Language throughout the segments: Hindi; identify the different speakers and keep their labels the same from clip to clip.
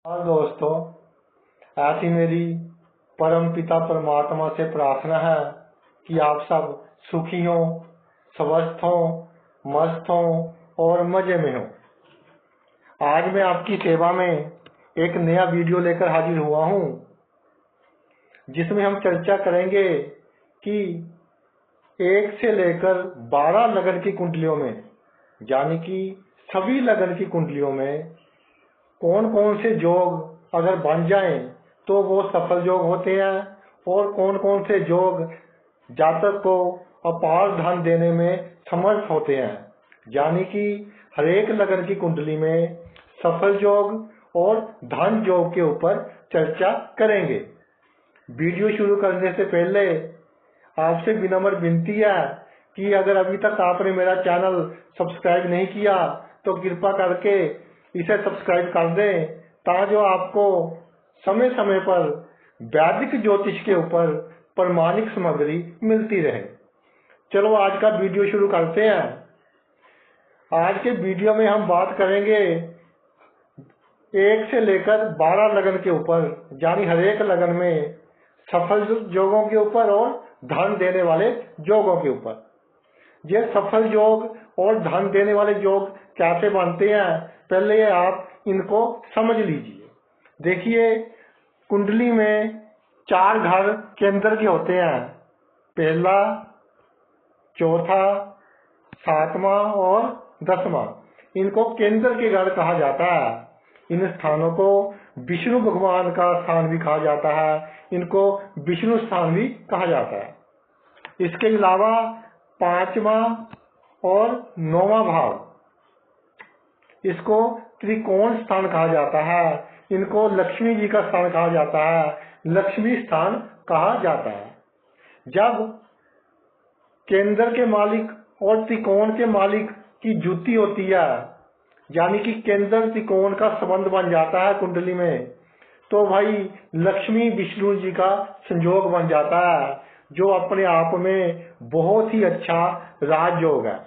Speaker 1: हाँ दोस्तों, ऐसी मेरी परम पिता परमात्मा से प्रार्थना है कि आप सब सुखी हों, स्वस्थ हों, मस्त हों और मजे में हों। आज मैं आपकी सेवा में एक नया वीडियो लेकर हाजिर हुआ हूँ, जिसमें हम चर्चा करेंगे कि 1 से लेकर 12 लगन की कुंडलियों में, यानी कि सभी लगन की कुंडलियों में कौन कौन से योग अगर बन जाएं तो वो सफल योग होते हैं, और कौन कौन से योग जातक को अपार धन देने में समर्थ होते हैं। यानी कि हर एक लगन की कुंडली में सफल योग और धन योग के ऊपर चर्चा करेंगे। वीडियो शुरू करने से पहले आपसे विनम्र विनती है कि अगर अभी तक आपने मेरा चैनल सब्सक्राइब नहीं किया तो कृपा करके इसे सब्सक्राइब कर दें, ताकि आपको समय समय पर वैदिक ज्योतिष के ऊपर प्रमाणिक सामग्री मिलती रहे। चलो आज का वीडियो शुरू करते हैं। आज के वीडियो में हम बात करेंगे 1 से लेकर 12 लगन के ऊपर, यानी हर एक लगन में सफल योगों के ऊपर और धन देने वाले योगों के ऊपर। ये सफल योग और धन देने वाले योग कैसे बनते हैं, पहले आप इनको समझ लीजिए। देखिए, कुंडली में 4 घर केंद्र के होते हैं, पहला, चौथा, 7वां और 10वां। इनको केंद्र के घर कहा जाता है। इन स्थानों को विष्णु भगवान का स्थान भी कहा जाता है, इनको विष्णु स्थान भी कहा जाता है। इसके अलावा 5वां और 9वां भाव, इसको त्रिकोण स्थान कहा जाता है, इनको लक्ष्मी जी का स्थान कहा जाता है, लक्ष्मी स्थान कहा जाता है। जब केंद्र के मालिक और त्रिकोण के मालिक की जुति होती है, यानी कि केंद्र त्रिकोण का संबंध बन जाता है कुंडली में, तो भाई लक्ष्मी विष्णु जी का संयोग बन जाता है, जो अपने आप में बहुत ही अच्छा राजयोग है,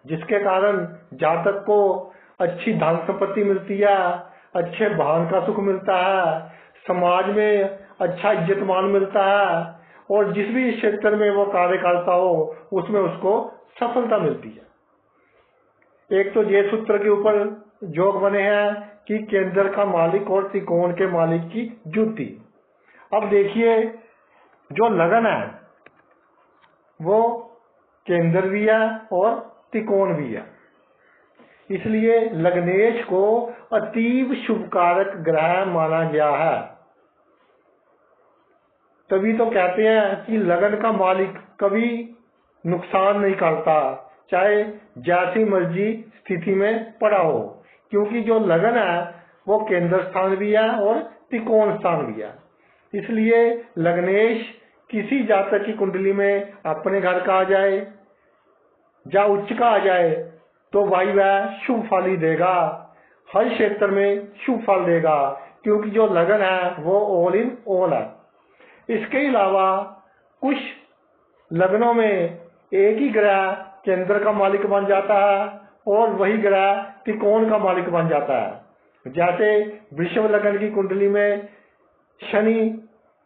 Speaker 1: जिसके कारण जातक को अच्छी धन संपत्ति मिलती है, अच्छे वाहन का सुख मिलता है, समाज में अच्छा इज्जत मान मिलता है, और जिस भी क्षेत्र में वो कार्य करता हो उसमें उसको सफलता मिलती है। एक तो ये सूत्र के ऊपर योग बने हैं कि केंद्र का मालिक और त्रिकोण के मालिक की जुति। अब देखिए, जो लगन है वो केंद्र भी है और त्रिकोण भी है, इसलिए लग्नेश को अतीव शुभकारक ग्रह माना गया है। तभी तो कहते हैं कि लगन का मालिक कभी नुकसान नहीं करता, चाहे जैसी मर्जी स्थिति में पड़ा हो, क्योंकि जो लगन है वो केंद्र स्थान भी है और त्रिकोण स्थान भी है। इसलिए लग्नेश किसी जातक की कुंडली में अपने घर का आ जाए या उच्च का आ जाए तो भाई वह शुभ फल ही देगा, हर क्षेत्र में शुभ फल देगा, क्योंकि जो लगन है वो ऑल इन ऑल है। इसके अलावा कुछ लग्नों में एक ही ग्रह केंद्र का मालिक बन जाता है और वही ग्रह त्रिकोण का मालिक बन जाता है। जैसे वृषभ लगन की कुंडली में शनि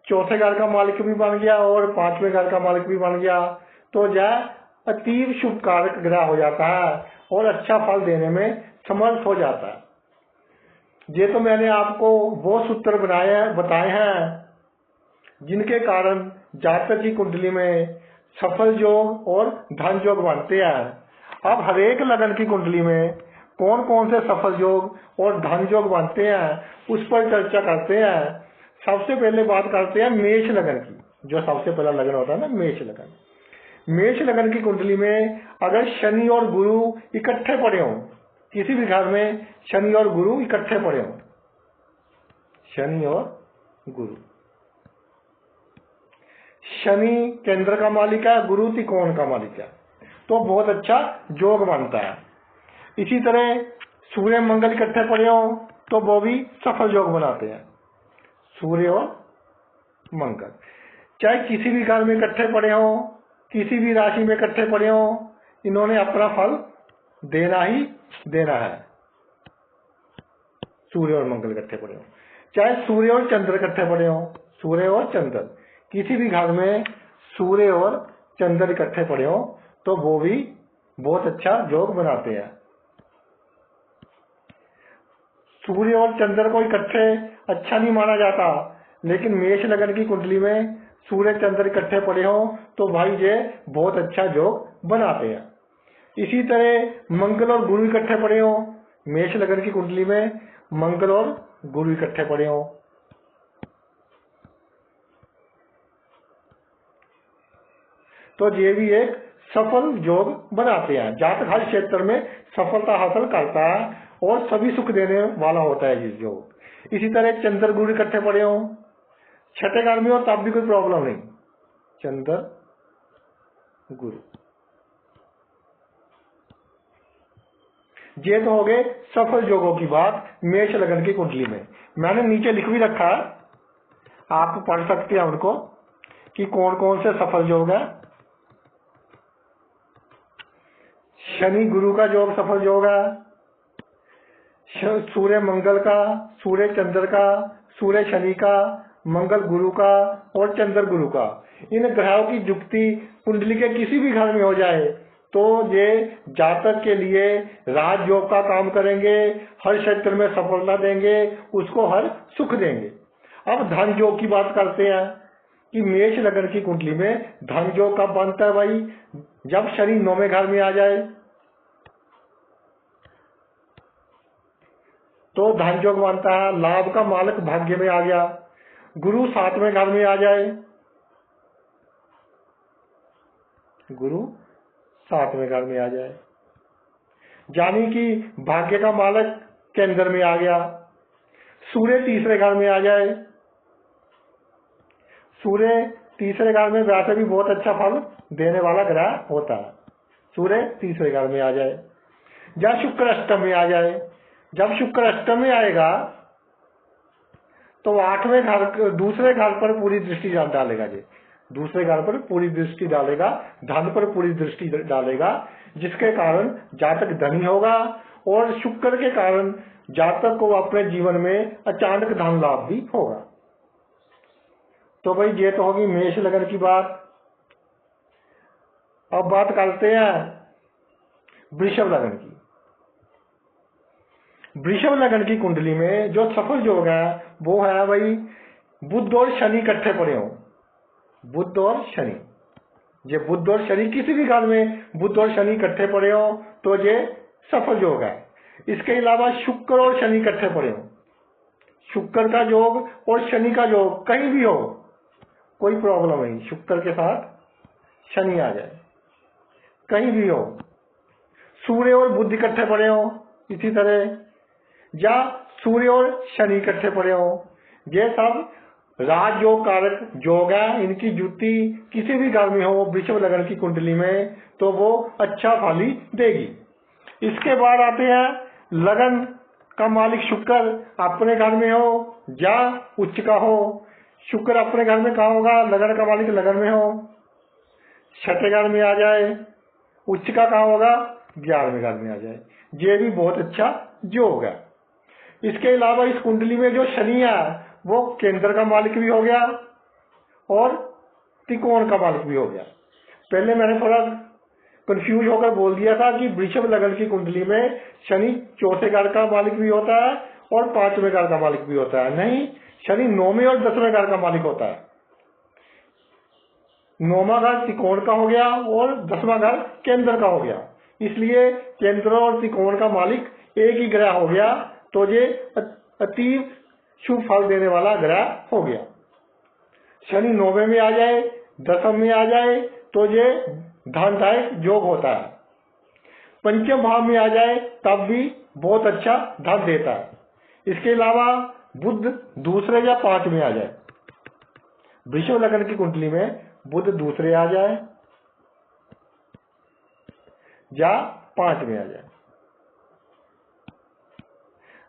Speaker 1: चौथे घर का मालिक भी बन गया और 5वें घर का मालिक भी बन गया, तो यह अतीव शुभ कारक ग्रह हो जाता है और अच्छा फल देने में समर्थ हो जाता है। ये तो मैंने आपको वो सूत्र बताए हैं जिनके कारण जातक की कुंडली में सफल योग और धन योग बनते हैं। अब हर एक लगन की कुंडली में कौन कौन से सफल योग और धन योग बनते हैं उस पर चर्चा करते हैं। सबसे पहले बात करते हैं मेष लगन की, जो सबसे पहला लगन होता है ना, मेष लगन। मेष लगन की कुंडली में अगर शनि और गुरु इकट्ठे पड़े हों, किसी भी घर में शनि और गुरु इकट्ठे पड़े हों, शनि और गुरु, शनि केंद्र का मालिक है, गुरु त्रिकोण का मालिक है, तो बहुत अच्छा योग बनता है। इसी तरह सूर्य मंगल इकट्ठे पड़े हों तो वो भी सफल योग बनाते हैं, सूर्य और मंगल। चाहे किसी भी घर में इकट्ठे पड़े हों, किसी भी राशि में इकट्ठे पड़े हों, इन्होंने अपना फल देना ही देना है। सूर्य और मंगल इकट्ठे पड़े हो, चाहे सूर्य और चंद्र इकट्ठे पड़े हो, सूर्य और चंद्र किसी भी घर में सूर्य और चंद्र इकट्ठे पड़े हो तो वो भी बहुत अच्छा योग बनाते हैं। सूर्य और चंद्र को इकट्ठे अच्छा नहीं माना जाता, लेकिन मेष लगन की कुंडली में सूर्य चंद्र इकट्ठे पड़े हो तो भाई ये बहुत अच्छा योग बनाते हैं। इसी तरह मंगल और गुरु इकट्ठे पड़े हो, मेष लगन की कुंडली में मंगल और गुरु इकट्ठे पड़े हो तो ये भी एक सफल योग बनाते हैं। जातक हर क्षेत्र में सफलता हासिल करता है और सभी सुख देने वाला होता है ये योग। इसी तरह चंद्र गुरु इकट्ठे पड़े हो छठे घर में हो तब भी कोई प्रॉब्लम नहीं, चंद्र गुरु ये तो हो गए सफल योगों की बात मेष लगन की कुंडली में। मैंने नीचे लिख भी रखा है, आप पढ़ सकते हैं उनको कि कौन कौन से सफल योग है। शनि गुरु का योग सफल योग है, सूर्य मंगल का, सूर्य चंद्र का, सूर्य शनि का, मंगल गुरु का और चंद्र गुरु का। इन ग्रहों की युक्ति कुंडली के किसी भी घर में हो जाए तो ये जातक के लिए राजयोग का काम करेंगे, हर क्षेत्र में सफलता देंगे, उसको हर सुख देंगे। अब धन योग की बात करते हैं कि मेष लगन की कुंडली में धन योग कब बनता है भाई, जब शनि 9वें घर में आ जाए तो धन योग बनता है। लाभ का मालक भाग्य में आ गया, गुरु 7वें घर में आ जाए, गुरु 7वें घर में आ जाए, यानी कि भाग्य का मालक केंद्र में आ गया। सूर्य 3रे घर में आ जाए, सूर्य 3रे घर में वैसे भी बहुत अच्छा फल देने वाला ग्रह होता है, सूर्य 3रे घर में आ जाए। या शुक्र अष्टम में आ जाए, जब शुक्र अष्टम में आएगा तो 8वें घर दूसरे घर पर पूरी दृष्टि डालेगा, जी दूसरे घर पर पूरी दृष्टि डालेगा, धन पर पूरी दृष्टि डालेगा, जिसके कारण जातक धनी होगा और शुक्र के कारण जातक को अपने जीवन में अचानक धन लाभ भी होगा। तो भाई ये तो होगी मेष लगन की बात। अब बात करते हैं वृषभ लगन की। वृषभ लगन की कुंडली में जो सफल योग है वो है भाई बुध और शनि इकट्ठे पड़े हो, बुध और शनि। ये बुध और शनि किसी भी घर में बुध और शनि इकट्ठे पड़े हो तो ये सफल योग है। इसके अलावा शुक्र और शनि इकट्ठे पड़े हो, शुक्र का योग और शनि का योग कहीं भी हो कोई प्रॉब्लम नहीं, शुक्र के साथ शनि आ जाए कहीं भी हो। सूर्य और बुध इकट्ठे पड़े हो इसी तरह, या सूर्य और शनि इकट्ठे पड़े हो, ये सब राजयोग कारक योग है। इनकी युति किसी भी घर में हो वृषभ लगन की कुंडली में तो वो अच्छा फल ही देगी। इसके बाद आते हैं लगन का मालिक शुक्र अपने घर में हो या उच्च का हो। शुक्र अपने घर में कहाँ होगा, लगन का मालिक लगन में हो, छठे घर में आ जाए, उच्च का कहाँ होगा 11वें घर में आ जाए, ये भी बहुत अच्छा योग है। इसके अलावा इस कुंडली में जो शनि है वो केंद्र का मालिक भी हो गया और त्रिकोण का मालिक भी हो गया। पहले मैंने थोड़ा कंफ्यूज होकर बोल दिया था कि वृषभ लगन की कुंडली में शनि 4थे घर का मालिक भी होता है और 5वें घर का मालिक भी होता है। नहीं, शनि 9वें और 10वें घर का मालिक होता है। 9वां घर त्रिकोण का हो गया और 10वां घर केंद्र का हो गया, इसलिए केंद्र और त्रिकोण का मालिक एक ही ग्रह हो गया तो ये अति शुभ फल देने वाला ग्रह हो गया। शनि 9वें में आ जाए, 10वें में आ जाए तो ये धनदायक योग होता है। 5वें भाव में आ जाए तब भी बहुत अच्छा धन देता है। इसके अलावा बुध दूसरे या 5 में आ जाए, वृषभ लगन की कुंडली में बुध दूसरे आ जाए या 5 में आ जाए,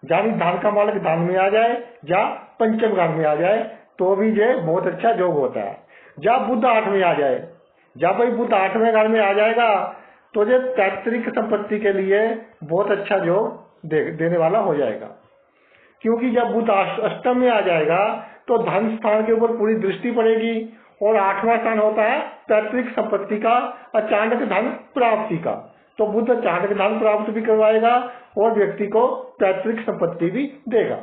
Speaker 1: यानी धन का मालिक धन में आ जाए या 5वें घर में आ जाए तो भी ये बहुत अच्छा योग होता है। जब बुध 8 में आ जाए, जब भाई बुध 8वें घर में आ जाएगा तो ये पैतृक संपत्ति के लिए बहुत अच्छा योग देने वाला हो जाएगा। क्योंकि जब बुध अष्टम में आ जाएगा तो धन स्थान के ऊपर पूरी दृष्टि पड़ेगी और 8वां स्थान होता है पैतृक संपत्ति का, अचानक धन प्राप्ति का। तो बुध अचानक धन प्राप्त भी करवाएगा और व्यक्ति को पैतृक संपत्ति भी देगा।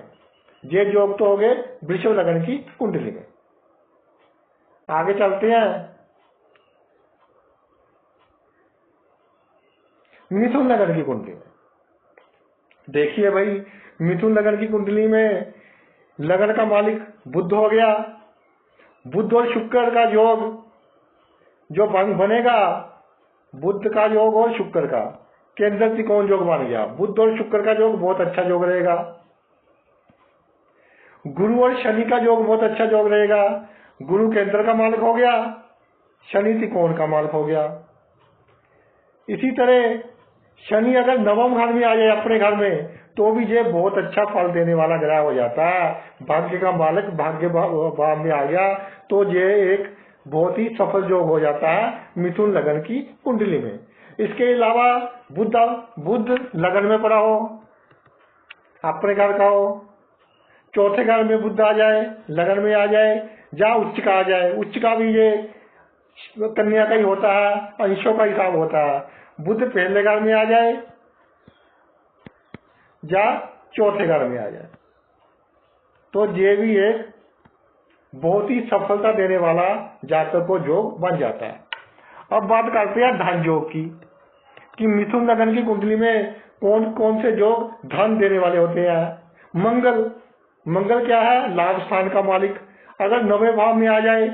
Speaker 1: ये योग तो हो गए वृषभ लग्न की कुंडली में। आगे चलते हैं मिथुन लग्न की कुंडली में। देखिए भाई, मिथुन लग्न की कुंडली में लग्न का मालिक बुध हो गया। बुध और शुक्र का योग जो बनेगा, बुध का योग और शुक्र का केंद्र त्रिकोण योग बन गया। बुध और शुक्र का योग बहुत अच्छा योग रहेगा। गुरु और शनि का योग बहुत अच्छा योग रहेगा। गुरु केंद्र का मालिक हो गया, शनि त्रिकोण का मालिक हो गया। इसी तरह शनि अगर नवम घर में आ जाए अपने घर में तो भी ये बहुत अच्छा फल देने वाला ग्रह हो जाता है। भाग्य का मालिक भाग्य भाव में आ गया तो ये एक बहुत ही सफल योग हो जाता है मिथुन लग्न की कुंडली में। इसके अलावा बुध लग्न में पड़ा हो, अपने घर का हो, चौथे घर में बुध आ जाए, लग्न में आ जाए, जहाँ उच्च का आ जाए। उच्च का भी ये कन्या का ही होता है, अंशों का हिसाब होता है। बुध पहले घर में आ जाए या चौथे घर में आ जाए तो ये भी एक बहुत ही सफलता देने वाला जातक को योग बन जाता है। अब बात करते हैं धन योग की, कि मिथुन लग्न की कुंडली में कौन कौन से योग धन देने वाले होते हैं। मंगल क्या है? लाभ स्थान का मालिक। अगर 9वें भाव में आ जाए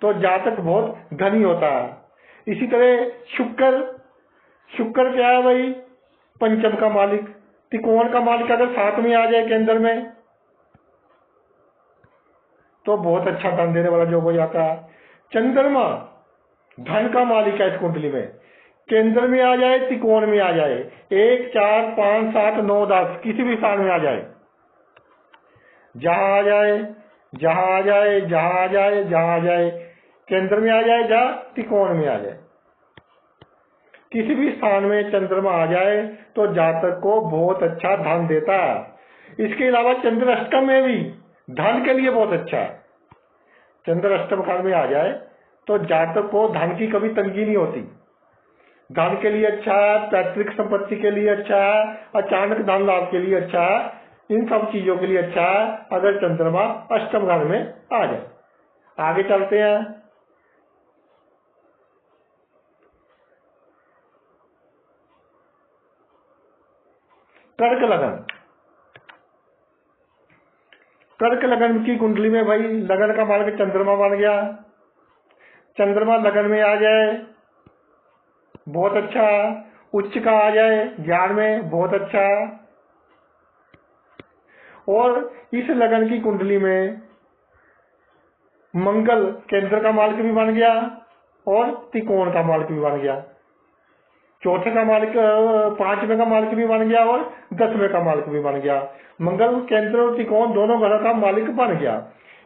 Speaker 1: तो जातक बहुत धनी होता है। इसी तरह शुक्र क्या है भाई? पंचम का मालिक। त्रिकोण का मालिक अगर 7 में आ जाए केंद्र में तो बहुत अच्छा धन देने वाला योग हो जाता है। चंद्रमा धन का मालिक है इस कुंडली में। केंद्र में आ जाए, त्रिकोण में आ जाए, 1, 4, 5, 7, 9, 10 किसी भी स्थान में आ जाए, जहां आ जाए, केंद्र में आ जाए, जहां त्रिकोण में आ जाए, किसी भी स्थान में चंद्रमा आ जाए तो जातक को बहुत अच्छा धन देता है। इसके अलावा चंद्र अष्टम में भी धन के लिए बहुत अच्छा है। चंद्र अष्टम घर में आ जाए तो जातक को धन की कभी तंगी नहीं होती। धन के लिए अच्छा है, पैतृक संपत्ति के लिए अच्छा है, अचानक धन लाभ के लिए अच्छा है, इन सब चीजों के लिए अच्छा है अगर चंद्रमा अष्टम घर में आ जाए। आगे चलते हैं। कर्क लगन की कुंडली में भाई लगन का मालिक चंद्रमा बन गया। चंद्रमा लगन में आ जाए बहुत अच्छा, उच्च का आ जाए ज्ञान में बहुत अच्छा। और इस लगन की कुंडली में मंगल केंद्र का मालिक भी बन गया और त्रिकोण का मालिक भी बन गया। चौथे का मालिक, 5वें का मालिक भी बन गया और 10वें का मालिक भी बन गया। मंगल केंद्र और त्रिकोण दोनों ग्रह का मालिक बन गया।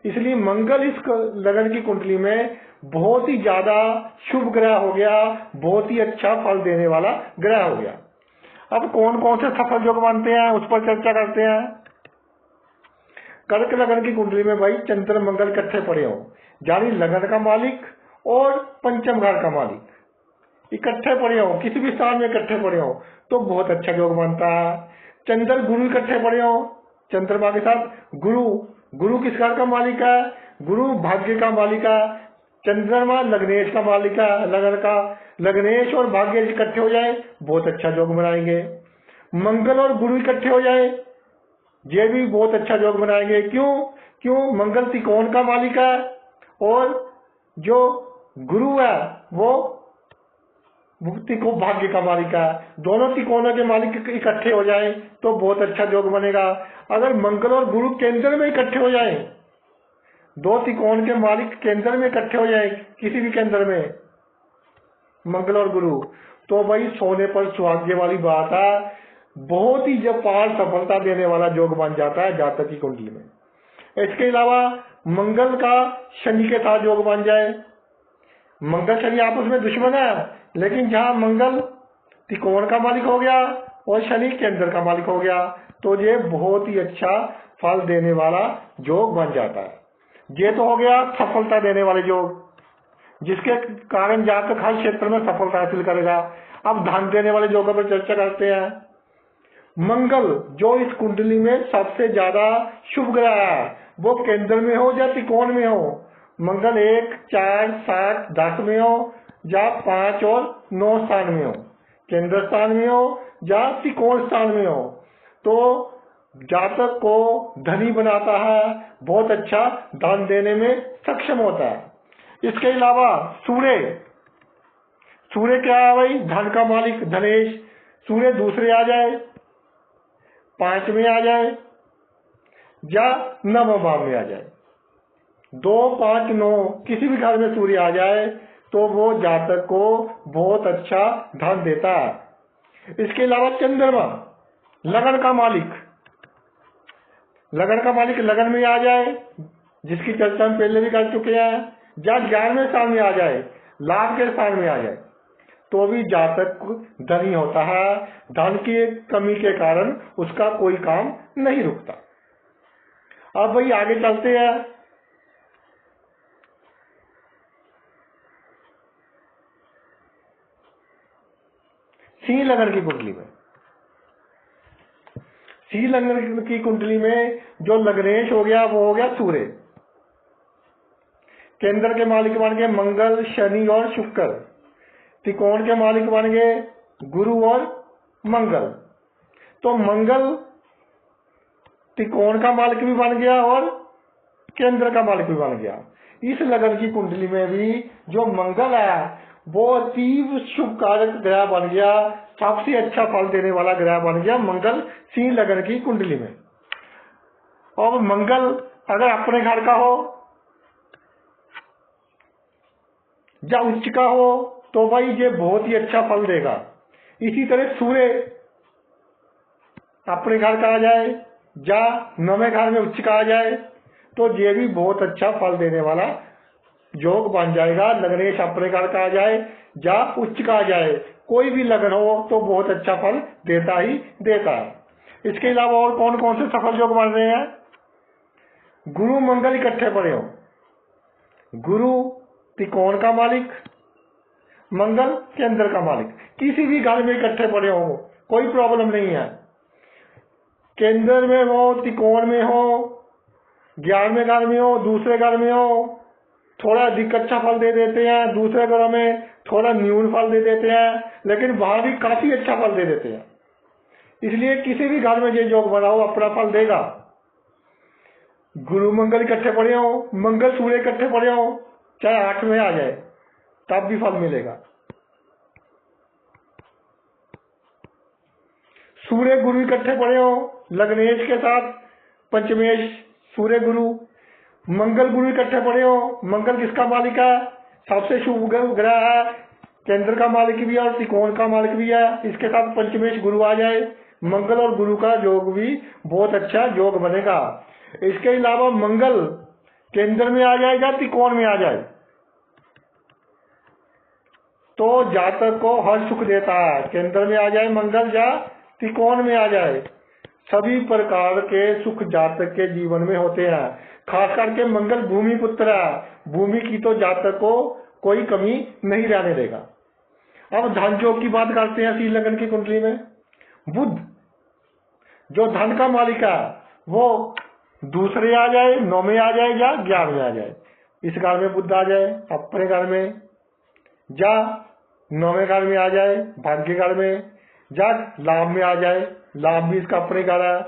Speaker 1: इसलिए मंगल इस लगन की कुंडली में बहुत ही ज्यादा शुभ ग्रह हो गया, बहुत ही अच्छा फल देने वाला ग्रह हो गया। अब कौन कौन से सफल योग बनते हैं उस पर चर्चा करते हैं। कर्क लगन की कुंडली में भाई चंद्र मंगल इकट्ठे पड़े हो, यानी लगन का मालिक और पंचम घर का मालिक इकट्ठे पड़े हो, किसी भी स्थान में इकट्ठे पड़े हो तो बहुत अच्छा योग बनता है। चंद्र गुरु इकट्ठे पड़े हो चंद्रमा के साथ, गुरु किस घर का मालिक है? गुरु भाग्य का मालिक है। चंद्रमा लग्नेश का मालिक है, लगन का। लग्नेश और भाग्य इकट्ठे हो जाए बहुत अच्छा योग बनाएंगे। मंगल और गुरु इकट्ठे हो जाए ये भी बहुत अच्छा योग बनाएंगे। क्यों? मंगल त्रिकोण का मालिक है और जो गुरु है वो मुक्ति को भाग्य का मालिक है। दोनों त्रिकोणों के मालिक इकट्ठे हो जाए तो बहुत अच्छा योग बनेगा। अगर मंगल और गुरु केंद्र में इकट्ठे हो जाए, दो त्रिकोण के मालिक केंद्र में इकट्ठे हो जाए, किसी भी केंद्र में मंगल और गुरु, तो भाई सोने पर सुहागे वाली बात है। बहुत ही जपार सफलता देने वाला योग बन जाता है जातक की कुंडली में। इसके अलावा मंगल का शनि के साथ योग बन जाए। मंगल शनि आपस में दुश्मन है, लेकिन जहां मंगल त्रिकोण का मालिक हो गया और शनि केंद्र का मालिक हो गया, तो ये बहुत ही अच्छा फल देने वाला योग बन जाता है। ये तो हो गया सफलता देने वाले योग, जिसके कारण जातक हर क्षेत्र में सफलता हासिल करेगा। अब धन देने वाले योगों पर चर्चा करते हैं। मंगल जो इस कुंडली में सबसे ज्यादा शुभ ग्रह है, वो केंद्र में हो या त्रिकोण में हो। मंगल 1, 4, 7, 10 में हो या 5 और 9 स्थान में हो, केंद्र स्थान में हो या त्रिकोण स्थान में हो, तो जातक को धनी बनाता है, बहुत अच्छा धन देने में सक्षम होता है। इसके अलावा सूर्य क्या है भाई? धन का मालिक धनेश। सूर्य दूसरे आ जाए, 5 में आ जाए या 9 भाव में आ जाए, 2, 5, 9 किसी भी घर में सूर्य आ जाए तो वो जातक को बहुत अच्छा धन देता है। इसके अलावा चंद्रमा लगन का मालिक लगन में आ जाए, जिसकी चर्चा हम पहले भी कर चुके हैं, या 11वें स्थान में आ जाए, लाभ के स्थान में आ जाए, तो भी जातक धनी होता है। धन की कमी के कारण उसका कोई काम नहीं रुकता। अब भाई आगे चलते हैं। सिंह लगन की कुंडली में, सिंह लगन की कुंडली में जो लग्नेश हो गया वो हो गया सूर्य। केंद्र के मालिक बन गए मंगल, शनि और शुक्र। त्रिकोण के मालिक बन गए गुरु और मंगल। तो मंगल त्रिकोण का मालिक भी बन गया और केंद्र का मालिक भी बन गया। इस लगन की कुंडली में भी जो मंगल है वो अतीव शुभ कारक ग्रह बन गया, सबसे अच्छा फल देने वाला ग्रह बन गया मंगल सिंह लगन की कुंडली में। और मंगल अगर अपने घर का हो या उच्च का हो तो भाई ये बहुत ही अच्छा फल देगा। इसी तरह सूर्य अपने घर का आ जाए या 9वें घर में उच्च का आ जाए तो ये भी बहुत अच्छा फल देने वाला योग बन जाएगा। लग्नेश अपने घर का आ जाए या उच्च का आ जाए, कोई भी लगन हो तो बहुत अच्छा फल देता ही देता है। इसके अलावा और कौन कौन से सफल योग बन रहे हैं? गुरु मंगल इकट्ठे पड़े हो, गुरु त्रिकोण का मालिक, मंगल केंद्र का मालिक, किसी भी घर में इकट्ठे पड़े हो कोई प्रॉब्लम नहीं है। केंद्र में हो, त्रिकोण में हो, 11वें घर में हो, दूसरे घर में हो, थोड़ा अधिक अच्छा फल दे देते हैं, दूसरे घरों में थोड़ा न्यून फल दे देते हैं, लेकिन वहां भी काफी अच्छा फल दे देते हैं। इसलिए किसी भी घर में ये योग बनाओ अपना फल देगा। गुरु मंगल इकट्ठे पड़े हो, मंगल सूर्य इकट्ठे पड़े हो, चाहे 8 में आ जाए तब भी फल मिलेगा। सूर्य गुरु इकट्ठे पड़े हो, लग्नेश के साथ पंचमेश सूर्य गुरु, मंगल गुरु इकट्ठे पड़े हो। मंगल किसका मालिक है? सबसे शुभ ग्रह है, केंद्र का मालिक भी है और त्रिकोण का मालिक भी है। इसके साथ पंचमेश गुरु आ जाए, मंगल और गुरु का योग भी बहुत अच्छा योग बनेगा। इसके अलावा मंगल केंद्र में आ जाएगा, त्रिकोण में आ जाए तो जातक को हर सुख देता है। केंद्र में आ जाए मंगल या त्रिकोण में आ जाए, सभी प्रकार के सुख जातक के जीवन में होते हैं। खास करके मंगल भूमि पुत्र है, भूमि की तो जातक को कोई कमी नहीं रहने देगा। अब धन योग की बात करते हैं। सिंह लगन की कुंडली में बुध जो धन का मालिक है वो दूसरे आ जाए, 9 में आ जाए या 11 में आ जाए। इस घर में बुध आ जाए अपने घर में, या 9वें घर में आ जाए भाग्य घर में, या लाभ में आ जाए, लाभ भी इसका अपने घर है।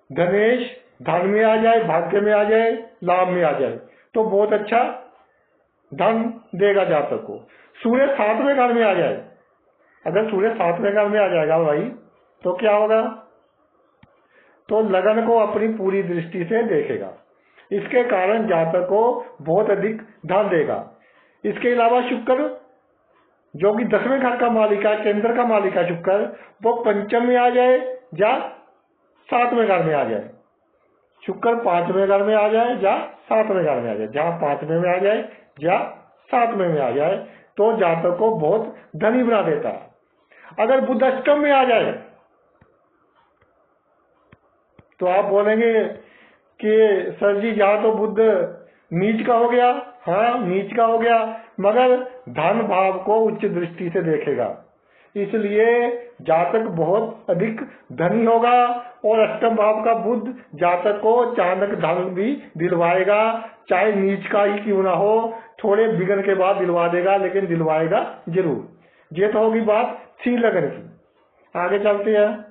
Speaker 1: धनेश धन में आ जाए, भाग्य में आ जाए, लाभ में आ जाए तो बहुत अच्छा धन देगा जातक को। सूर्य 7वें घर में आ जाए, अगर सूर्य 7वें घर में आ जाएगा भाई तो क्या होगा? तो लगन को अपनी पूरी दृष्टि से देखेगा, इसके कारण जातक को बहुत अधिक धन देगा। इसके अलावा शुक्र जो कि 10वें घर का मालिक है, केंद्र का मालिक है शुक्र, वो पंचम में आ जाए या 7वें घर में आ जाए। शुक्र 5वें घर में आ जाए या 7वें घर में आ जाए, जहां 5वें में आ जाए या 7वें में आ जाए तो जातक को बहुत धनी बना देता है। अगर बुध अष्टम में आ जाए तो आप बोलेंगे कि सर जी यहाँ तो बुध नीच का हो गया। हाँ, नीच का हो गया, मगर धन भाव को उच्च दृष्टि से देखेगा, इसलिए जातक बहुत अधिक धनी होगा। और अष्टम भाव का बुध जातक को अचानक धन भी दिलवाएगा, चाहे नीच का ही क्यों ना हो, थोड़े बिगड़ के बाद दिलवा देगा, लेकिन दिलवाएगा जरूर। ये तो होगी बात सी लगन की। आगे चलते हैं।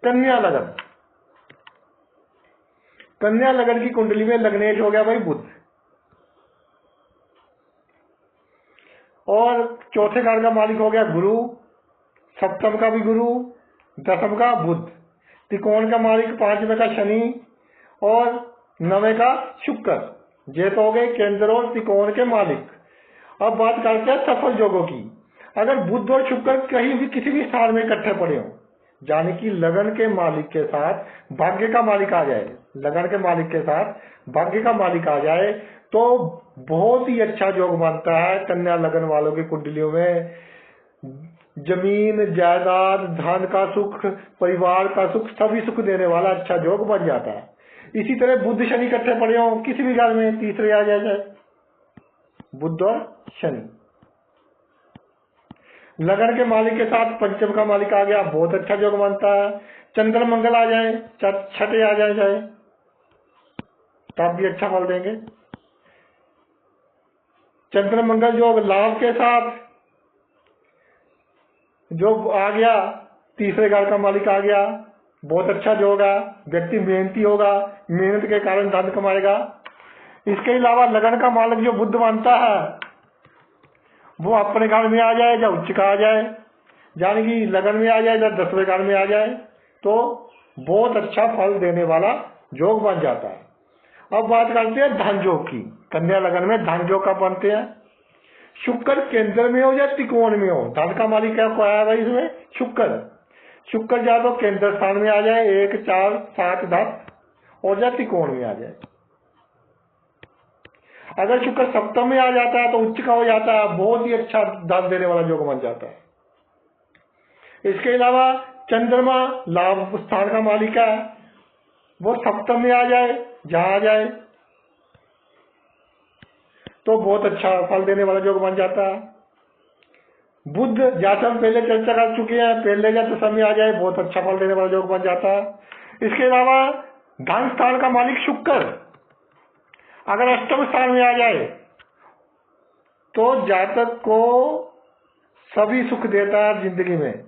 Speaker 1: कन्या लगन। कन्या लगन की कुंडली में लग्नेश हो गया भाई बुध, और चौथे घर का मालिक हो गया गुरु, सप्तम का भी गुरु, दसम का बुध, त्रिकोण का मालिक पांचवें का शनि और नवे का शुक्र। ये तो हो गए केंद्र और त्रिकोण के मालिक। अब बात करते हैं सफल योगों की। अगर बुध और शुक्र कहीं भी किसी भी स्थान में इकट्ठे पड़े हो, यानी कि लगन के मालिक के साथ भाग्य का मालिक आ जाए, लगन के मालिक के साथ भाग्य का मालिक आ जाए, तो बहुत ही अच्छा योग बनता है। कन्या लगन वालों की कुंडलियों में जमीन जायदाद, धन का सुख, परिवार का सुख, सभी सुख देने वाला अच्छा योग बन जाता है। इसी तरह बुध शनि इकट्ठे पड़े हो किसी भी घर में, तीसरे आ जाए बुध और शनि। लगन के मालिक के साथ पंचम का मालिक आ गया, बहुत अच्छा योग बनता है। चंद्र मंगल आ जाए, छठे आ जाए तब भी अच्छा फल देंगे। चंद्र मंगल योग लाभ के साथ जो आ गया, तीसरे घर का मालिक आ गया, बहुत अच्छा जो होगा। व्यक्ति मेहनती होगा, मेहनत के कारण धन कमाएगा। इसके अलावा लगन का मालिक जो बुध बनता है, वो अपने घर में आ जाए या उच्च का आ जाए, यानी कि लगन में आ जाए या दसवें घर में आ जाए, तो बहुत अच्छा फल देने वाला योग बन जाता है। अब बात करते हैं धन योग की। कन्या लगन में धन योग कब बनते हैं? शुक्र केंद्र में हो या त्रिकोण में हो। धन का मालिक क्या को आया भाई इसमें? शुक्र। शुक्र या तो केंद्र स्थान में आ जाए 1, 4, 7, 10, और या त्रिकोण में आ जाए। अगर शुक्र सप्तम में आ जाता है तो उच्च का हो जाता है, बहुत ही अच्छा धन देने वाला योग बन जाता है। इसके अलावा चंद्रमा लाभ स्थान का मालिक है, वो सप्तम में आ जाए, जहां आ जाए, तो बहुत अच्छा फल देने वाला योग बन जाता है। बुध जैसा हम पहले चर्चा कर चुके हैं, पहले या दशम में आ जाए, बहुत अच्छा फल देने वाला योग बन जाता है। इसके अलावा धन स्थान का मालिक शुक्र अगर अष्टम स्थान में आ जाए तो जातक को सभी सुख देता है जिंदगी में।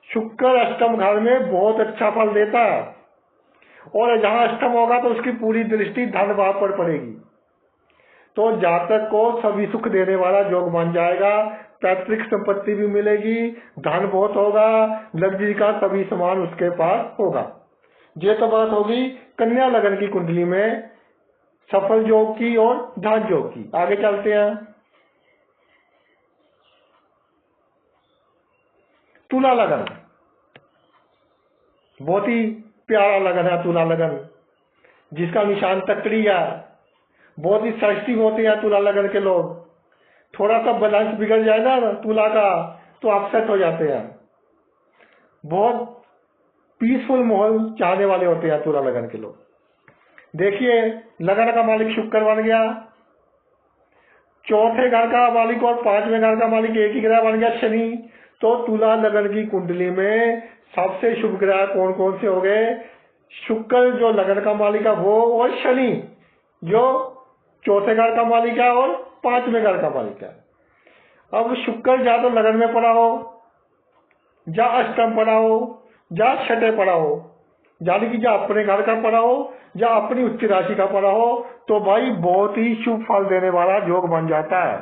Speaker 1: शुक्र अष्टम घर में बहुत अच्छा फल देता है, और जहां अष्टम होगा तो उसकी पूरी दृष्टि धन भाव पर पड़ेगी, तो जातक को सभी सुख देने वाला योग बन जाएगा। पैतृक संपत्ति भी मिलेगी, धन बहुत होगा, लग्जरी का सभी सामान उसके पास होगा। ये तो बात होगी कन्या लगन की कुंडली में सफल योग की और धन योग की। आगे चलते हैं। तुला लगन बहुत ही प्यारा लगन है। तुला लगन जिसका निशान तकड़ी है, बहुत ही सेंसिटिव होते हैं तुला लगन के लोग। थोड़ा सा बैलेंस बिगड़ जाए ना तुला का तो अपसेट हो जाते हैं। बहुत पीसफुल माहौल चाहने वाले होते हैं तुला लगन के लोग। देखिए लगन का मालिक शुक्र बन गया, चौथे घर का मालिक और पांचवें घर का मालिक एक ही ग्रह बन गया शनि। तो तुला लगन की कुंडली में सबसे शुभ ग्रह कौन कौन से हो गए? शुक्र जो लगन का मालिक है वो, और शनि जो चौथे घर का मालिक है और पांचवें घर का मालिक है। अब शुक्र या तो लगन में पड़ा हो, या अष्टम पड़ा हो, या छठे पड़ा हो, यानी कि या अपने घर का पड़ा हो या अपनी उच्च राशि का पड़ा हो, तो भाई बहुत ही शुभ फल देने वाला योग बन जाता है।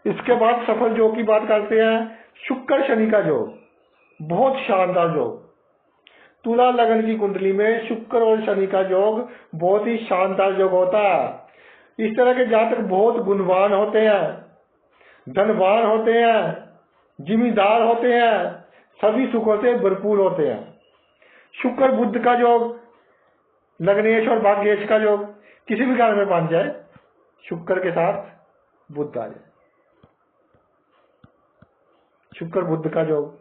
Speaker 1: इसके बाद सफल योग की बात करते हैं। शुक्र शनि का योग बहुत शानदार योग। तुला लगन की कुंडली में शुक्र और शनि का योग बहुत ही शानदार योग होता है। इस तरह के जातक बहुत गुणवान होते हैं, धनवान होते हैं, जिम्मेदार होते हैं, सभी सुखों से भरपूर होते हैं। शुक्र बुध का योग, लग्नेश और भाग्येश का योग किसी भी घर में बन जाए, शुक्र के साथ बुध आ जाए। शुक्र बुध का योग,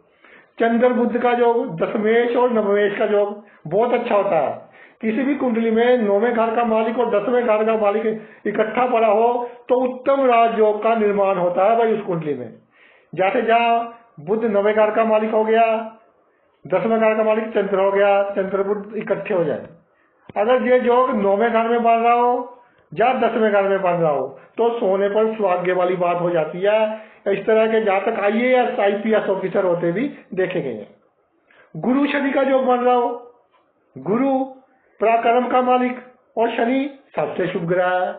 Speaker 1: चंद्र बुध का योग, दशमेश और नवमेश का योग बहुत अच्छा होता है। किसी भी कुंडली में 9वें घर का मालिक और 10वें घर का मालिक इकट्ठा पड़ा हो तो उत्तम राजयोग का निर्माण होता है भाई उस कुंडली में। जैसे जहाँ बुध 9वें घर का मालिक हो गया, 10वें घर का मालिक चंद्र हो गया, चंद्र बुध इकट्ठे हो जाए, अगर ये योग 9वें घर में बन रहा हो या 10वें घर में बन रहा हो तो सोने पर सौभाग्य वाली बात हो जाती है। इस तरह के जहाँ तक IAS IPS ऑफिसर होते भी देखे गए हैं। गुरु शनि का योग बन रहा हो, गुरु पराक्रम का मालिक और शनि सबसे शुभ ग्रह है,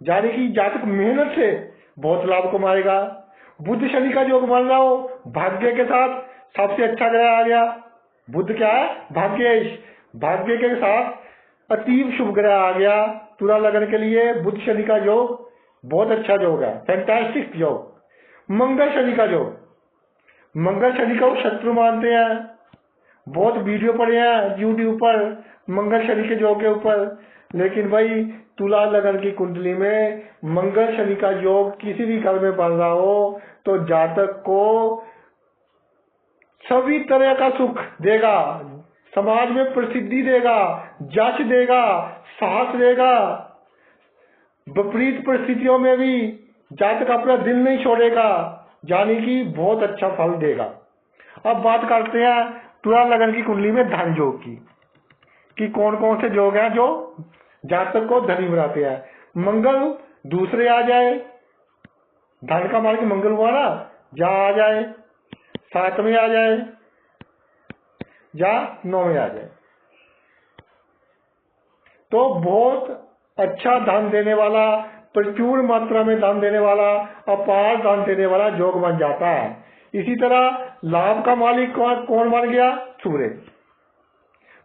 Speaker 1: यानी कि जातक मेहनत से बहुत लाभ कमाएगा। बुध शनि का योग बन रहा हो, भाग्य के साथ सबसे अच्छा ग्रह आ गया। बुध क्या है? भाग्येश, भाग्य के साथ अतीव शुभ ग्रह आ गया। तुला लगन के लिए बुध शनि का योग बहुत अच्छा योग है, फैंटास्टिक योग। मंगल शनि का योग, मंगल शनि को शत्रु मानते हैं, बहुत वीडियो पड़े हैं यूट्यूब पर मंगल शनि के योग के ऊपर। लेकिन भाई तुला लगन की कुंडली में मंगल शनि का योग किसी भी घर में बन रहा हो तो जातक को सभी तरह का सुख देगा, समाज में प्रसिद्धि देगा, यश देगा, साहस देगा। विपरीत परिस्थितियों में भी जातक अपना दिल नहीं छोड़ेगा, यानी कि बहुत अच्छा फल देगा। अब बात करते हैं तुला लगन की कुंडली में धन योग की, कि कौन कौन से योग हैं जो जातक को धनी बनाते हैं। मंगल दूसरे आ जाए, धन का मालिक मंगल हुआ ना, जहाँ आ जाए, 7वें आ जाए या 9वें आ जाए तो बहुत अच्छा धन देने वाला, प्रचुर मात्रा में धन देने वाला, अपार धन देने वाला योग बन जाता है। इसी तरह लाभ का मालिक कौन बन गया? सूर्य।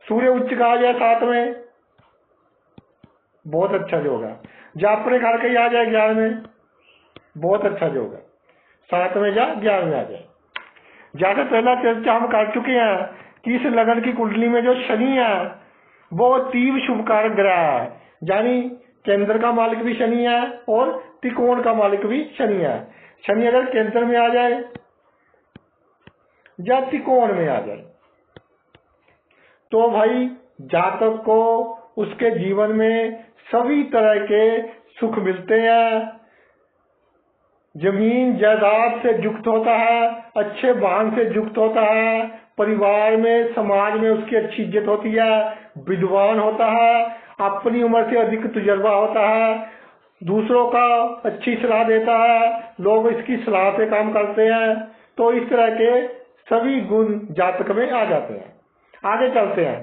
Speaker 1: सूर्य उच्च का आ गया 7वें, बहुत अच्छा योग है। या अपने घर के ही आ जाए 11वें, बहुत अच्छा योग है। 7वें या 11वें आ जाए। जैसे पहला चर्चा हम कर चुके हैं कि इस लगन की कुंडली में जो शनि है वो तीव्र शुभ कारक ग्रह है, यानी केंद्र का मालिक भी शनि है और त्रिकोण का मालिक भी शनि है। शनि अगर केंद्र में आ जाए या त्रिकोण में आ जाए तो भाई जातक को उसके जीवन में सभी तरह के सुख मिलते हैं। जमीन जायदाद से युक्त होता है, अच्छे वाहन से युक्त होता है, परिवार में समाज में उसकी अच्छी इज्जत होती है, विद्वान होता है, अपनी उम्र से अधिक तजुर्बा होता है, दूसरों का अच्छी सलाह देता है, लोग इसकी सलाह पे काम करते हैं। तो इस तरह के सभी गुण जातक में आ जाते हैं। आगे चलते हैं।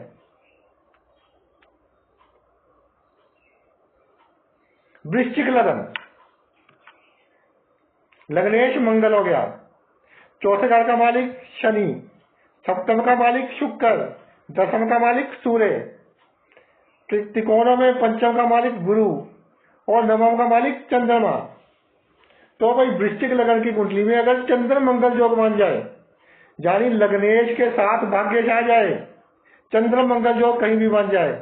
Speaker 1: वृश्चिक लगन, लग्नेश मंगल हो गया, चौथे घर का मालिक शनि, सप्तम का मालिक शुक्र, दसम का मालिक सूर्य, त्रिकोणों में पंचम का मालिक गुरु और नवम का मालिक चंद्रमा। तो भाई वृश्चिक लगन की कुंडली में अगर चंद्र मंगल योग बन जाए, यानी लग्नेश के साथ भाग्य आ जाए, चंद्र मंगल योग कहीं भी बन जाए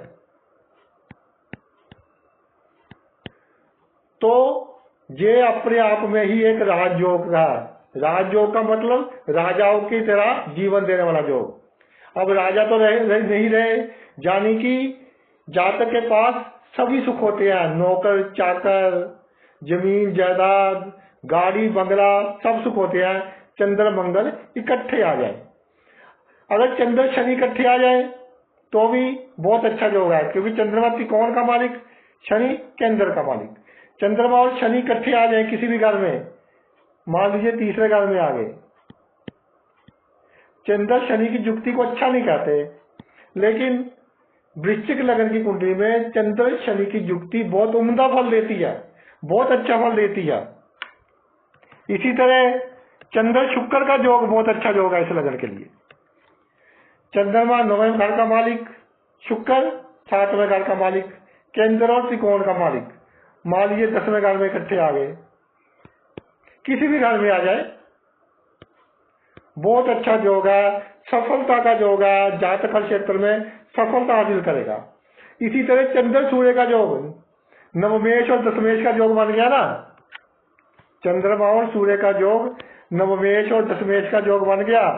Speaker 1: तो ये अपने आप में ही एक राजयोग रहा। राजयोग का मतलब राजाओं की तरह जीवन देने वाला योग। अब राजा तो नहीं रहे, यानी कि जातक के पास सभी सुख होते हैं, नौकर चाकर, जमीन जायदाद, गाड़ी बंगला, सब सुख होते हैं। चंद्र मंगल इकट्ठे आ जाए, अगर चंद्र शनि इकट्ठे आ जाए तो भी बहुत अच्छा योग है, क्योंकि चंद्रमा त्रिकोण का मालिक, शनि केंद्र का मालिक। चंद्रमा और शनि इकट्ठे आ जाए किसी भी घर में, मान लीजिए तीसरे घर में आ गए, चंद्र शनि की युक्ति को अच्छा नहीं कहते, लेकिन वृश्चिक लगन की कुंडली में चंद्र शनि की युक्ति बहुत उम्दा फल देती है, बहुत अच्छा फल देती है। इसी तरह चंद्र शुक्र का योग बहुत अच्छा योग है इस लगन के लिए। चंद्रमा 9वें घर का मालिक, शुक्र 7वें घर का मालिक, केंद्र और त्रिकोण का मालिक, मान लीजिए 10वें घर में इकट्ठे आ गए, किसी भी घर में आ जाए बहुत अच्छा योग है, सफलता का योग है, जातक हर क्षेत्र में सफलता हासिल करेगा। इसी तरह चंद्र सूर्य का योग, नवमेश और दशमेश का योग बन गया ना, चंद्रमा और सूर्य का योग नवमेश और दशमेश का योग बन गया।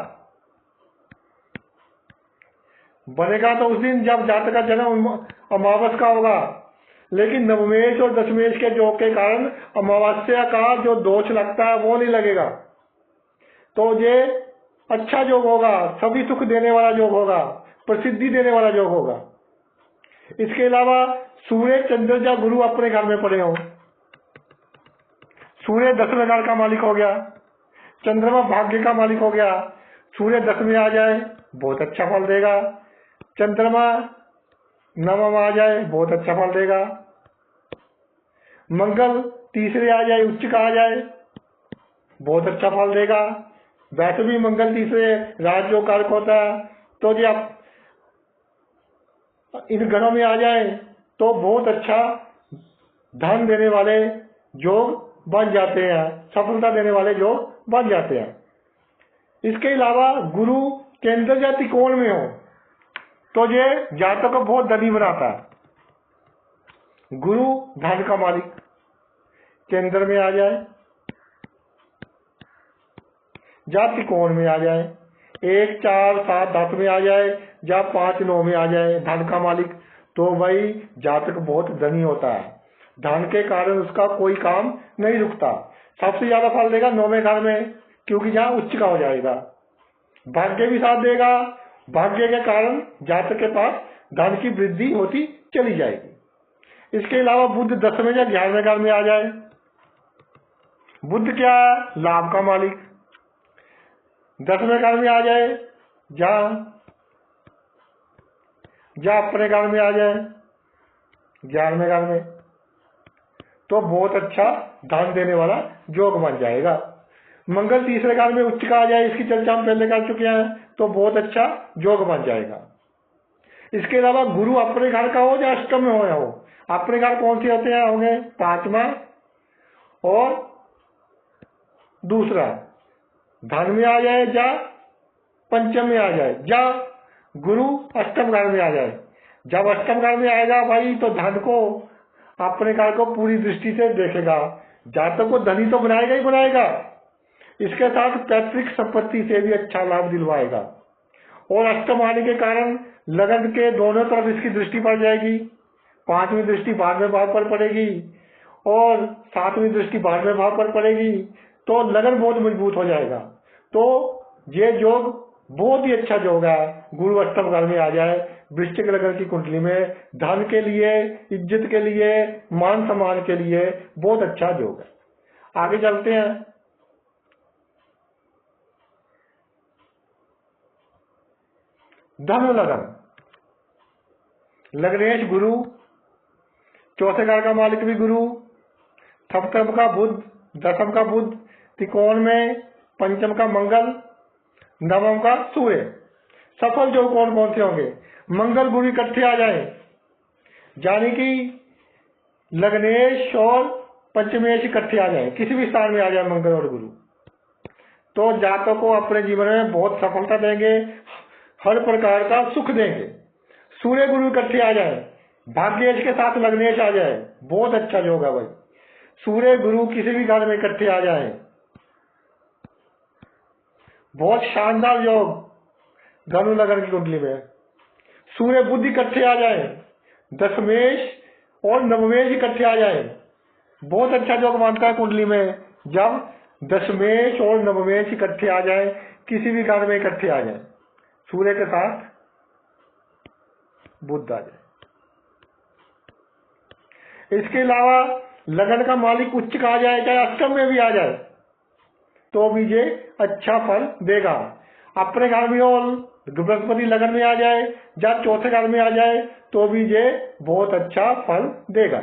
Speaker 1: बनेगा तो उस दिन जब जातक का जन्म अमावस का होगा, लेकिन नवमेश और दशमेश के योग के कारण अमावस्या का जो दोष लगता है वो नहीं लगेगा। तो ये अच्छा योग होगा, सभी सुख देने वाला योग होगा, प्रसिद्धि देने वाला योग होगा। इसके अलावा सूर्य, चंद्र या गुरु अपने घर में पड़े हो, सूर्य 10वें घर का मालिक हो गया, चंद्रमा भाग्य का मालिक हो गया। सूर्य 10 में आ जाए बहुत अच्छा फल देगा, चंद्रमा 9 में आ जाए बहुत अच्छा फल देगा, मंगल तीसरे आ जाए, उच्च का आ जाए बहुत अच्छा फल देगा। वैसे भी मंगल तीसरे राजयोग कारक होता है, तो जी आप इन ग्रहों में आ जाए तो बहुत अच्छा धन देने वाले योग बन जाते हैं, सफलता देने वाले योग बन जाते हैं। इसके अलावा गुरु केंद्र या त्रिकोण में हो तो ये जातक को बहुत धनी बनाता है। गुरु धन का मालिक केंद्र में आ जाए या त्रिकोण में आ जाए, 1, 4, 7, 10 में आ जाए या 5, 9 में आ जाए धन का मालिक, तो भाई जातक बहुत धनी होता है। धन के कारण उसका कोई काम नहीं रुकता। सबसे ज्यादा फल देगा 9वें घर में, क्योंकि जहां उच्च का हो जाएगा। भाग्य भी साथ देगा, भाग्य के कारण जातक के पास धन की वृद्धि होती चली जाएगी। इसके अलावा बुध 10वें या 11वें घर में आ जाए। बुध क्या है? लाभ का मालिक। 10वें घर में आ जाए या अपने घर में आ जाए 11वें घर में, तो बहुत अच्छा धन देने वाला योग बन जाएगा। मंगल तीसरे घर में उच्च का आ जाए, इसकी चर्चा हम पहले कर चुके हैं, तो बहुत अच्छा योग बन जाएगा। इसके अलावा गुरु अपने घर का हो या अष्टम में हो, अपने घर कौन से होते हैं? होंगे 5वां और दूसरा। धन में आ जाए या पंचम में आ जाए, या गुरु अष्टम घर में आ जाए। जब अष्टम घर में आएगा भाई तो धन को, अपने घर को पूरी दृष्टि से देखेगा, जातक को धनी तो बनाएगा ही बनाएगा, इसके साथ पैतृक संपत्ति से भी अच्छा लाभ दिलवाएगा। और अष्टम आने के कारण लगन के दोनों तरफ इसकी दृष्टि पड़ जाएगी। 5वीं दृष्टि 12वें भाव पर पड़ेगी और 7वीं दृष्टि 12वें भाव पर पड़ेगी, तो लगन बहुत मजबूत हो जाएगा। तो ये योग बहुत ही अच्छा योग है। गुरु अष्टम घर में आ जाए वृश्चिक लगन की कुंडली में, धन के लिए, इज्जत के लिए, मान सम्मान के लिए बहुत अच्छा योग है। आगे चलते हैं। धनु लगन, लग्नेश गुरु, चौथे घर का मालिक भी गुरु, सप्तम का बुध, दसम का बुध, त्रिकोण में पंचम का मंगल, नवम का सूर्य। सफल जो कौन कौन से होंगे? मंगल गुरु इकट्ठे आ जाए, यानी कि लग्नेश और पंचमेश इकट्ठे आ जाए, किसी भी स्थान में आ जाए मंगल और गुरु, तो जातक को अपने जीवन में बहुत सफलता देंगे, हर प्रकार का सुख देंगे। सूर्य गुरु इकट्ठे आ जाए, भाग्येश के साथ लग्नेश आ जाए, बहुत अच्छा योग है भाई। सूर्य गुरु किसी भी घर में इकट्ठे आ जाए, बहुत शानदार योग धनु लगन की कुंडली में। सूर्य बुध इकट्ठे आ जाए, दशमेश और नवमेश इकट्ठे आ जाए, बहुत अच्छा योग मानता है कुंडली में। जब दशमेश और नवमेश इकट्ठे आ जाए, किसी भी घर में इकट्ठे आ जाए, सूर्य के साथ बुध आ जाए। इसके अलावा लगन का मालिक उच्च का आ जाए, चाहे अष्टम में भी आ जाए, तो भी ये अच्छा फल देगा। अपने घर में और बृहस्पति लगन में आ जाए या चौथे घर में आ जाए, तो भी ये बहुत अच्छा फल देगा।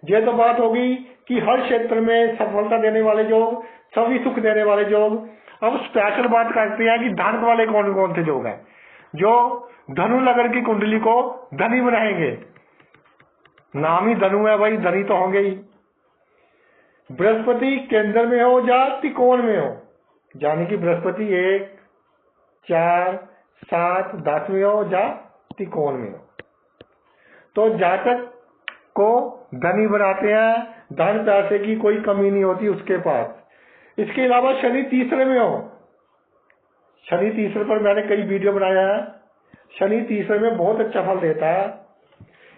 Speaker 1: ये तो बात होगी कि हर क्षेत्र में सफलता देने वाले योग, सभी सुख देने वाले योग। अब स्पेशल बात करते हैं कि धन वाले कौन कौन से योग हैं जो धनु लगन की कुंडली को धनी बनाएंगे। नाम ही धनु है भाई, धनी तो होंगे ही। बृहस्पति केंद्र में हो या त्रिकोण में हो, यानी कि बृहस्पति 1, 4, 7, 10 में हो या त्रिकोण में हो, तो जातक को धनी बनाते हैं। धन पैसे की कोई कमी नहीं होती उसके पास। इसके अलावा शनि तीसरे में हो, शनि तीसरे पर मैंने कई वीडियो बनाया है, शनि तीसरे में बहुत अच्छा फल देता है।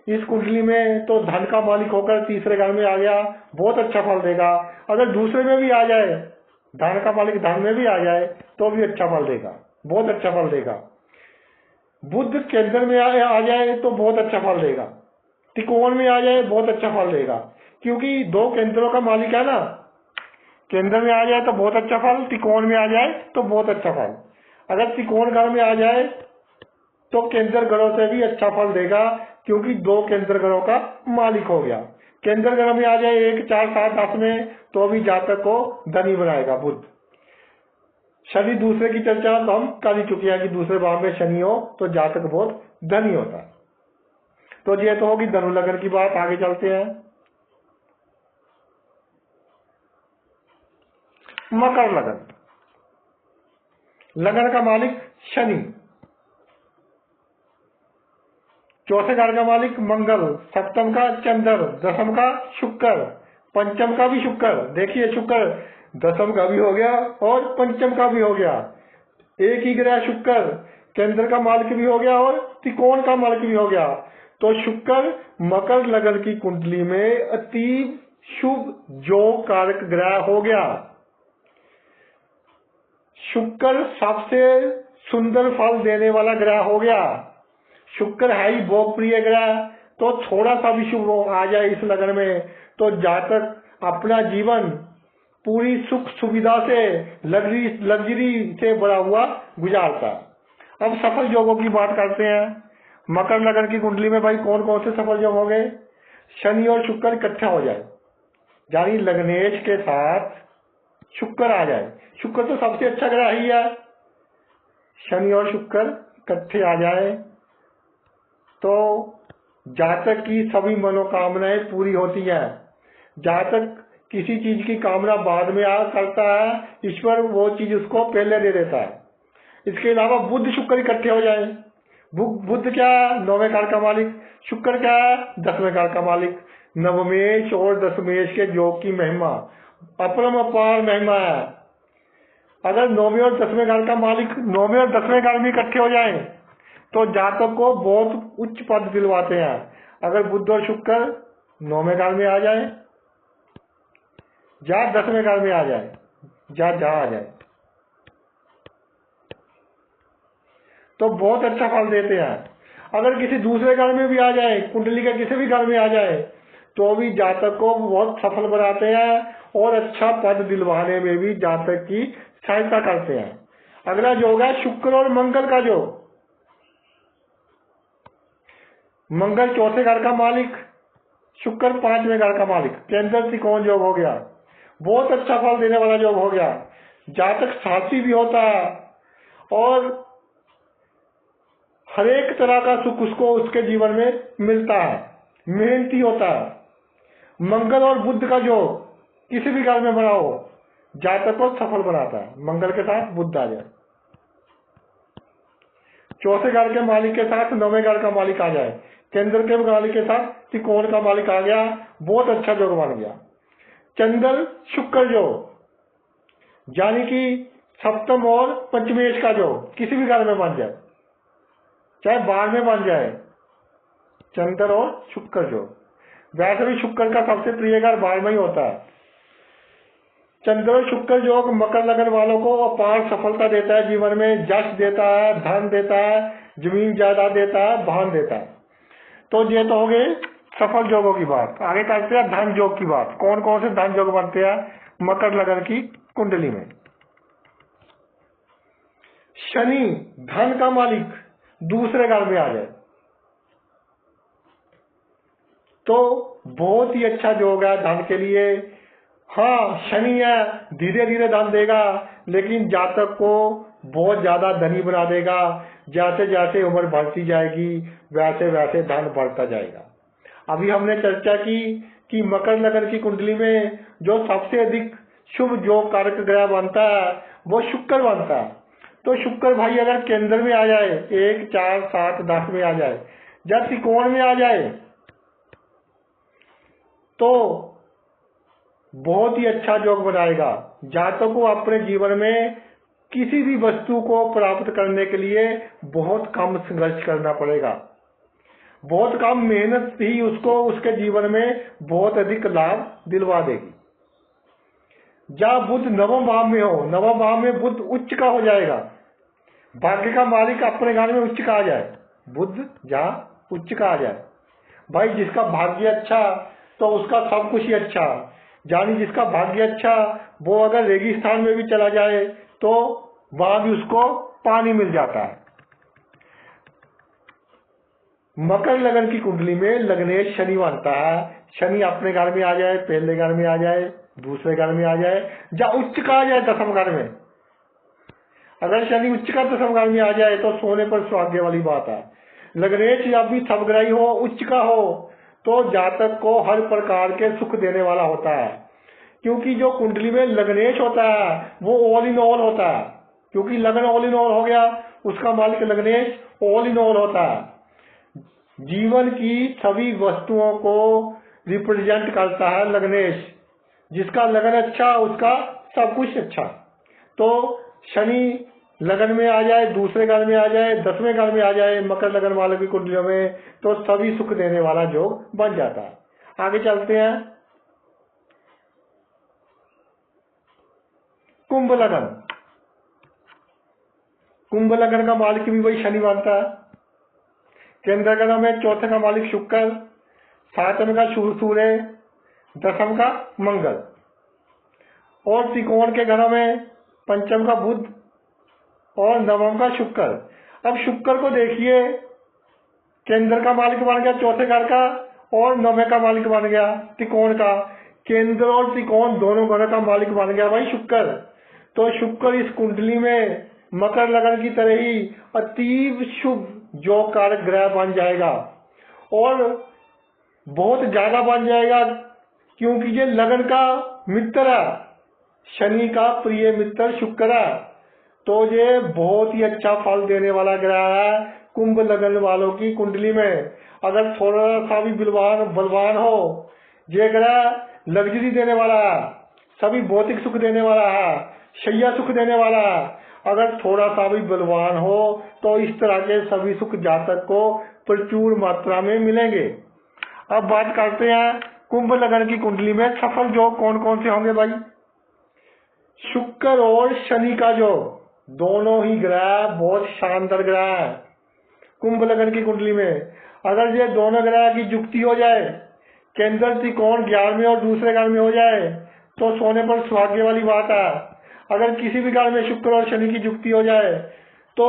Speaker 1: इस कुंडली में तो धन का मालिक होकर तीसरे घर में आ गया, बहुत अच्छा फल देगा। अगर दूसरे में भी आ जाए, धन का मालिक धन में भी आ जाए तो भी अच्छा फल देगा, बहुत अच्छा फल देगा। बुध केंद्र में आ जाए तो बहुत अच्छा फल देगा, त्रिकोण में आ जाए बहुत अच्छा फल देगा, क्योंकि दो केंद्रों का मालिक है ना। केंद्र में आ जाए तो बहुत अच्छा फल, त्रिकोण में आ जाए तो बहुत अच्छा फल। अगर त्रिकोण घर में आ जाए तो केंद्र ग्रहों से भी अच्छा फल देगा, क्योंकि दो केंद्र ग्रहों का मालिक हो गया। केंद्र ग्रह में आ जाए 1, 4, 7, 10 में तो भी जातक को धनी बनाएगा बुध। शनि दूसरे की चर्चा तो हम कर ही चुके हैं कि दूसरे भाव में शनि हो तो जातक बहुत धनी होता है। तो ये तो होगी धनु लग्न की बात। आगे चलते हैं। मकर लगन, लगन का मालिक शनि, चौथे घर का मालिक मंगल, सप्तम का चंद्र, दसम का शुक्र, पंचम का भी शुक्र। देखिए शुक्र दसम का भी हो गया और पंचम का भी हो गया। एक ही ग्रह शुक्र केंद्र का मालिक भी हो गया और त्रिकोण का मालिक भी हो गया। तो शुक्र मकर लगन की कुंडली में अति शुभ योग कारक ग्रह हो गया। शुक्र सबसे सुंदर फल देने वाला ग्रह हो गया। शुक्र है ही भोग प्रिय ग्रह, तो थोड़ा सा भी शुभ आ जाए इस लगन में तो जातक अपना जीवन पूरी सुख सुविधा से लग्जरी से भरा हुआ गुजारता। अब सफल योगों की बात करते हैं। मकर लगन की कुंडली में भाई कौन कौन से सफल योग हो गए? शनि और शुक्र इकट्ठा हो जाए, यानी लग्नेश के साथ शुक्र आ जाए। शुक्र तो सबसे अच्छा ग्रह ही है। शनि और शुक्र इकट्ठे आ जाए तो जातक की सभी मनोकामनाएं पूरी होती हैं। जातक किसी चीज की कामना बाद में करता है, ईश्वर वो चीज उसको पहले दे देता है। इसके अलावा बुध शुक्र इकट्ठे हो जाए। बुध क्या है? 9वें घर का मालिक। शुक्र क्या है? 10वें घर का मालिक। नवमेश और दशमेश के योग की महिमा अपरम अपार महिमा है। अगर 9वें और 10वें घर का मालिक 9वें और 10वें घर में इकट्ठे हो जाए तो जातक को बहुत उच्च पद दिलवाते हैं। अगर बुध और शुक्र 9वें घर में आ जाए या 10वें घर में आ जाए या जहां आ जाए तो बहुत अच्छा फल देते हैं। अगर किसी दूसरे घर में भी आ जाए, कुंडली के किसी भी घर में आ जाए तो भी जातक को बहुत सफल बनाते हैं और अच्छा पद दिलवाने में भी जातक की सहायता करते हैं। अगला योग है शुक्र और मंगल का योग। मंगल चौथे घर का मालिक, शुक्र 5वें घर का मालिक, केंद्र त्रिकोण योग हो गया। बहुत अच्छा फल देने वाला योग हो गया। जातक साहसी भी होता है और हर एक तरह का सुख उसको उसके जीवन में मिलता है। मेहनती होता है। मंगल और बुध का योग किसी भी घर में बना हो जातक को सफल बनाता है। मंगल के साथ बुध आ जाए, चौथे घर के मालिक के साथ 9वें घर का मालिक आ जाए, केंद्र के मालिक के साथ त्रिकोण का मालिक आ गया, बहुत अच्छा योग बन गया। चंद्र शुक्र योग यानी कि सप्तम और पंचमेश का योग किसी भी घर में बन जाए, चाहे बाढ़ में बन जाए, चंद्र और शुक्र योग। वैसे भी शुक्र का सबसे प्रिय घर बाढ़ में ही होता है। चंद्र और शुक्र योग मकर लगन वालों को अपार सफलता देता है, जीवन में यश देता है, धन देता है, जमीन जायदाद देता है, वाहन देता है। तो ये तो हो गए सफल योगों की बात। आगे करते हैं धन योग की बात। कौन कौन से धन योग बनते हैं मकर लगन की कुंडली में? शनि धन का मालिक दूसरे घर में आ जाए तो बहुत ही अच्छा योग है धन के लिए। हाँ, शनि है, धीरे धीरे धन देगा, लेकिन जातक को बहुत ज्यादा धनी बना देगा। जैसे जैसे उम्र बढ़ती जाएगी वैसे वैसे धन बढ़ता जाएगा। अभी हमने चर्चा की कि मकर लगन की कुंडली में जो सबसे अधिक शुभ योग कारक ग्रह बनता है वो शुक्र बनता है। तो शुक्र भाई अगर केंद्र में आ जाए, 1, 4, 7, 10 में आ जाए या त्रिकोण में आ जाए तो बहुत ही अच्छा योग बनाएगा। जातक को अपने जीवन में किसी भी वस्तु को प्राप्त करने के लिए बहुत कम संघर्ष करना पड़ेगा, बहुत कम मेहनत ही उसको उसके जीवन में बहुत अधिक लाभ दिलवा देगी। जहाँ बुध नवम भाव में हो, नवम भाव में बुध उच्च का हो जाएगा, भाग्य का मालिक अपने घर में उच्च का आ जाए, बुध जहाँ उच्च का आ जाए, भाई जिसका भाग्य अच्छा तो उसका सब कुछ ही अच्छा, यानी जिसका भाग्य अच्छा वो अगर रेगिस्तान में भी चला जाए तो वहां भी उसको पानी मिल जाता है। मकर लगन की कुंडली में लग्नेश शनि बनता है, शनि अपने घर में आ जाए, पहले घर में आ जाए, दूसरे घर में आ जाए, या उच्च का आ जाए दसम घर में। अगर शनि उच्च का दसम घर में आ जाए तो सोने पर सुहागे वाली बात है। लग्नेश या भी सबग्रही हो, उच्च का हो, तो जातक को हर प्रकार के सुख देने वाला होता है, क्योंकि जो कुंडली में लग्नेश होता है वो ऑल इन ऑल होता है, क्योंकि लगन ऑल इन ऑल हो गया, उसका मालिक लग्नेश ऑल इन ऑल होता है। जीवन की सभी वस्तुओं को रिप्रेजेंट करता है लग्नेश, जिसका लगन अच्छा उसका सब कुछ अच्छा। तो शनि लगन में आ जाए, दूसरे घर में आ जाए, दसवें घर में आ जाए मकर लगन वाले की कुंडलियों में, तो सभी सुख देने वाला योग बन जाता है। आगे चलते हैं। कुंभ लगन, कुंभ लगन का मालिक भी वही शनि बनता है। केंद्र ग्रह में चौथे का मालिक शुक्र, सातवें का सूर्य, दसम का मंगल, और त्रिकोण के घरों में पंचम का बुध और नवम का शुक्र। अब शुक्र को देखिए, केंद्र का मालिक बन गया चौथे घर का, और नवे का मालिक बन गया त्रिकोण का। केंद्र और त्रिकोण दोनों घरों का मालिक बन गया भाई शुक्र। तो शुक्र इस कुंडली में मकर लगन की तरह ही अतीव शुभ योग कारक ग्रह बन जाएगा, और बहुत ज्यादा बन जाएगा, क्योंकि ये लगन का मित्र है, शनि का प्रिय मित्र शुक्र है। तो ये बहुत ही अच्छा फल देने वाला ग्रह है कुंभ लगन वालों की कुंडली में। अगर थोड़ा सा भी बलवान हो, ये ग्रह लग्जरी देने वाला है, सभी भौतिक सुख देने वाला है, शैया सुख देने वाला है। अगर थोड़ा सा भी बलवान हो तो इस तरह के सभी सुख जातक को प्रचुर मात्रा में मिलेंगे। अब बात करते हैं कुंभ लगन की कुंडली में सफल योग कौन कौन से होंगे भाई। शुक्र और शनि का योग, दोनों ही ग्रह बहुत शानदार ग्रह है कुंभ लगन की कुंडली में। अगर ये दोनों ग्रह की युक्ति हो जाए, केंद्र त्रिकोण 11वें और दूसरे घर में हो जाए, तो सोने पर सुहागे वाली बात है। अगर किसी भी घर में शुक्र और शनि की युक्ति हो जाए तो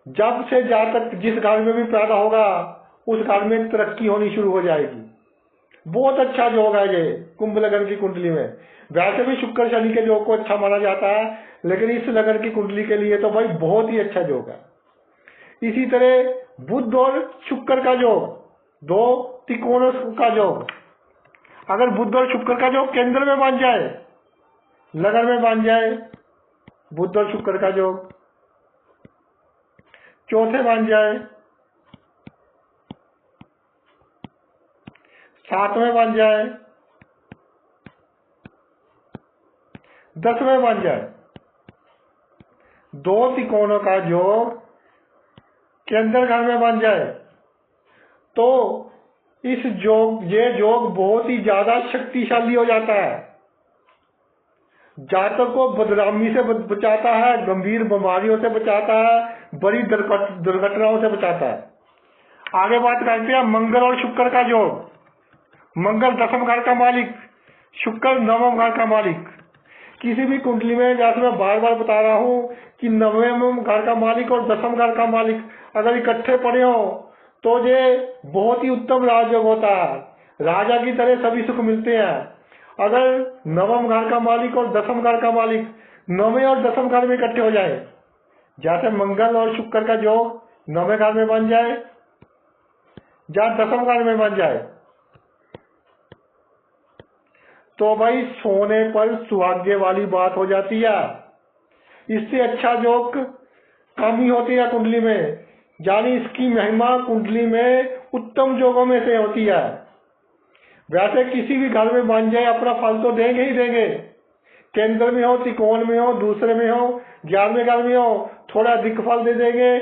Speaker 1: जब से जातक जिस घर में भी पैदा होगा उस घर में तरक्की होनी शुरू हो जाएगी। बहुत अच्छा योग है ये कुंभ लगन की कुंडली में। वैसे भी शुक्र शनि के योग को अच्छा माना जाता है, लेकिन इस लगन की कुंडली के लिए तो भाई बहुत ही अच्छा योग है। इसी तरह बुध और शुक्र का योग, दो त्रिकोणों का योग, अगर बुध और शुक्र का योग केंद्र में बन जाए, लगन में बन जाए, बुध और शुक्र का योग चौथे बन जाए, सातवें बन जाए, दसवें बन जाए, दो त्रिकोणों का योग केंद्र घर में बन जाए, तो इस ये योग बहुत ही ज्यादा शक्तिशाली हो जाता है। जातक को बदनामी से बचाता है, गंभीर बीमारियों से बचाता है, बड़ी दुर्घटनाओं से बचाता है। आगे बात करते हैं मंगल और शुक्र का योग। मंगल दसम घर का मालिक, शुक्र नवम घर का मालिक। किसी भी कुंडली में, जैसे मैं बार बार बता रहा हूं कि नवम घर का मालिक और दसम घर का मालिक अगर इकट्ठे पड़े हो तो ये बहुत ही उत्तम राजयोग होता है, राजा की तरह सभी सुख मिलते हैं। अगर नवम घर का मालिक और दसम घर का मालिक नवे और दसम घर में इकट्ठे हो जाए, जैसे मंगल और शुक्र का योग नवे घर में बन जाए या दसम घर में बन जाए, तो भाई सोने पर सुहागे वाली बात हो जाती है। इससे अच्छा योग कम ही होती है कुंडली में, यानी इसकी महिमा कुंडली में उत्तम योगों में से होती है। वैसे किसी भी घर में बन जाए अपना फल तो देंगे ही देंगे। केंद्र में हो, त्रिकोण में हो, दूसरे में हो, 11वें घर में हो, थोड़ा अधिक फल दे देंगे,